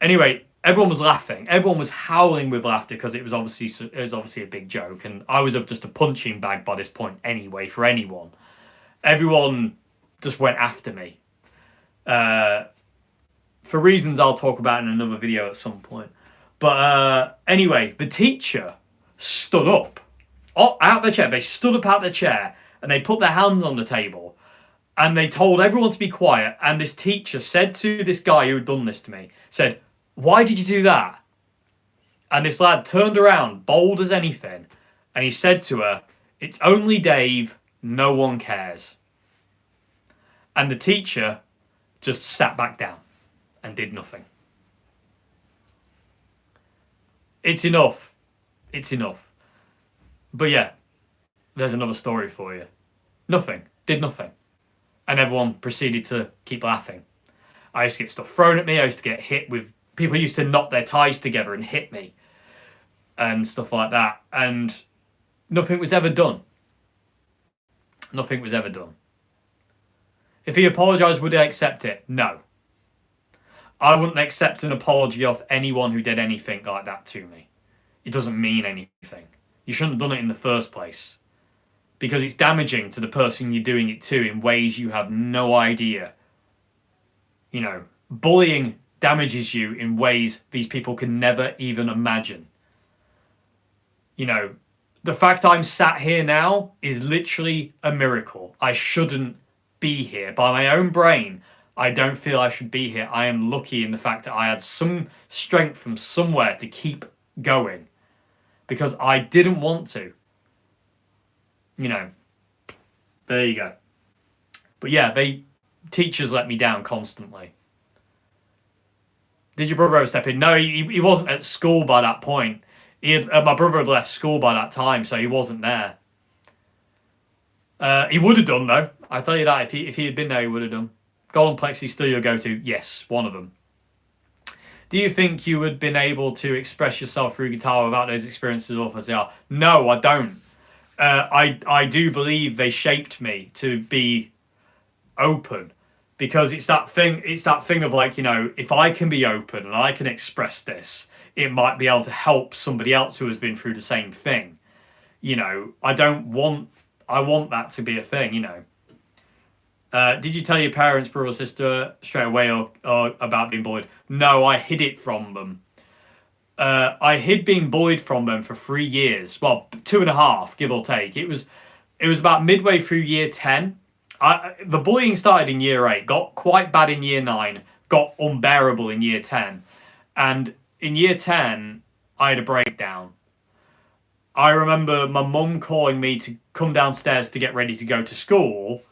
Anyway, everyone was laughing. Everyone was howling with laughter because it was obviously a big joke, and I was just a punching bag by this point anyway for anyone. Everyone just went after me. For reasons I'll talk about in another video at some point. But anyway, the teacher stood up out the chair. They stood up out the chair and they put their hands on the table. And they told everyone to be quiet. And this teacher said to this guy who had done this to me, said, "Why did you do that?" And this lad turned around, bold as anything. And he said to her, "It's only Dave. No one cares." And the teacher just sat back down and did nothing. It's enough. It's enough. But yeah, there's another story for you. Nothing. Did nothing. And everyone proceeded to keep laughing. I used to get stuff thrown at me. I used to get hit with... People used to knock their ties together and hit me. And stuff like that. And nothing was ever done. Nothing was ever done. If he apologised, would I accept it? No. I wouldn't accept an apology of anyone who did anything like that to me. It doesn't mean anything. You shouldn't have done it in the first place. Because it's damaging to the person you're doing it to in ways you have no idea. You know, bullying damages you in ways these people can never even imagine. You know, the fact I'm sat here now is literally a miracle. I shouldn't be here. By my own brain, I don't feel I should be here. I am lucky in the fact that I had some strength from somewhere to keep going. Because I didn't want to. You know, there you go. But yeah, teachers let me down constantly. Did your brother ever step in? No, he wasn't at school by that point. My brother had left school by that time, so he wasn't there. He would have done, though. I tell you that, if he had been there, he would have done. Goldenplex is still your go-to? Yes, one of them. Do you think you would have been able to express yourself through guitar without those experiences off as they are? No, I don't. I do believe they shaped me to be open, because it's that thing of like, you know, if I can be open and I can express this, it might be able to help somebody else who has been through the same thing. You know, I want that to be a thing, you know. Did you tell your parents, brother or sister straight away or about being bullied? No, I hid it from them. I hid being bullied from them for 3 years. Well, 2.5, give or take. It was about midway through year 10. The bullying started in year 8, got quite bad in year 9, got unbearable in year 10. And in year 10, I had a breakdown. I remember my mum calling me to come downstairs to get ready to go to school.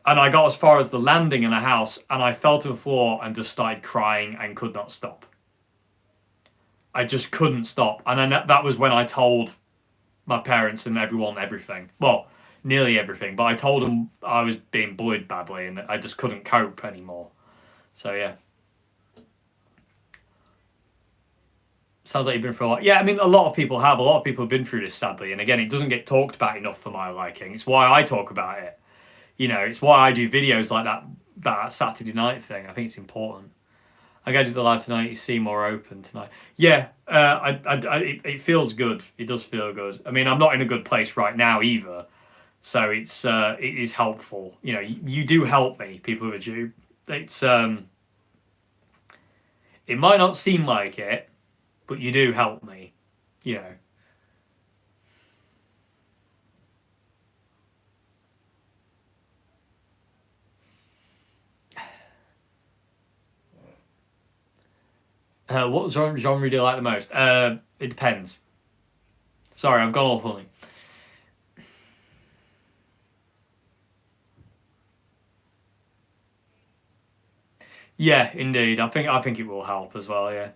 And I got as far as the landing in the house, and I fell to the floor and just started crying and could not stop. I just couldn't stop. And then that was when I told my parents and everyone everything. Well, nearly everything. But I told them I was being bullied badly and I just couldn't cope anymore. So, yeah. Sounds like you've been through a lot. Yeah, I mean, a lot of people have. A lot of people have been through this, sadly. And again, it doesn't get talked about enough for my liking. It's why I talk about it. You know, it's why I do videos like that Saturday night thing. I think it's important. I go to the live tonight. You seem more open tonight. Yeah, it feels good. It does feel good. I mean, I'm not in a good place right now either, so it is helpful. You know, you do help me, people who are Jew. It's it might not seem like it, but you do help me. You know. What genre do you like the most? It depends. Sorry, I've gone all funny. Yeah, indeed. I think it will help as well. Yeah.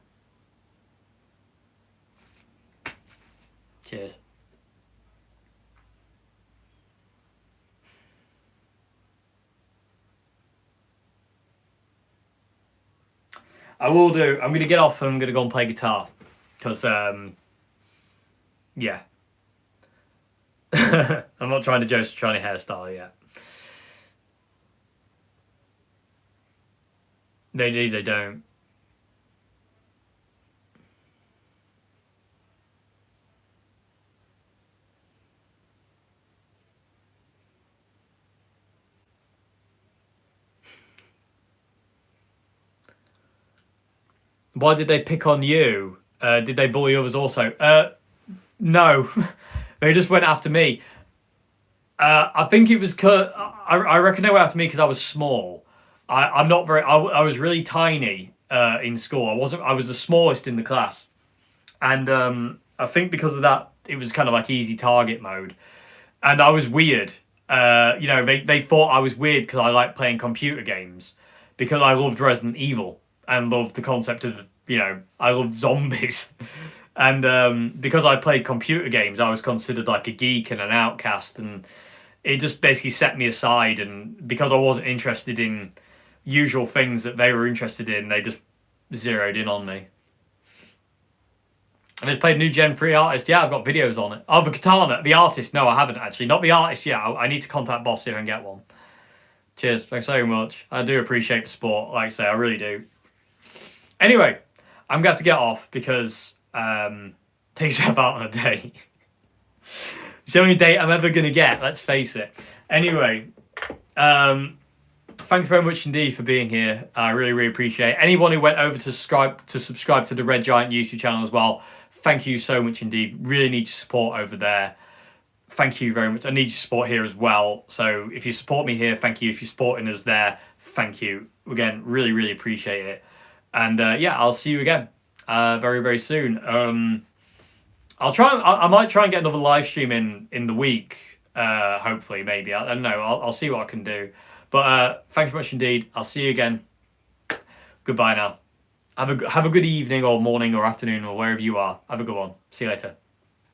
Cheers. I will do. I'm gonna get off and I'm gonna go and play guitar, because yeah. I'm not trying to Joseph Trani hairstyle yet. They don't. Why did they pick on you? Did they bully others also? No, they just went after me. I think it was. I reckon they went after me because I was small. I'm not very. I was really tiny in school. I was the smallest in the class, and I think because of that, it was kind of like easy target mode, and I was weird. You know, they thought I was weird because I liked playing computer games, because I loved Resident Evil and loved the concept of, you know, I loved zombies. And because I played computer games, I was considered like a geek and an outcast, and it just basically set me aside. And because I wasn't interested in usual things that they were interested in, they just zeroed in on me. I just played New Gen 3 Artist. Yeah, I've got videos on it. Oh, the Katana, the artist. No, I haven't actually. Not the artist yet. I need to contact Boss here and get one. Cheers. Thanks so much. I do appreciate the support. Like I say, I really do. Anyway, I'm going to have to get off because take yourself out on a date. It's the only date I'm ever going to get, let's face it. Anyway, thank you very much indeed for being here. I really, really appreciate it. Anyone who went over to subscribe to the Red Giant YouTube channel as well, thank you so much indeed. Really need your support over there. Thank you very much. I need your support here as well. So if you support me here, thank you. If you're supporting us there, thank you. Again, really, really appreciate it. And yeah, I'll see you again very, very soon. I might try and get another live stream in the week. Hopefully, maybe. I don't know. I'll see what I can do. But thanks very much indeed. I'll see you again. Goodbye now. Have a good evening or morning or afternoon or wherever you are. Have a good one. See you later.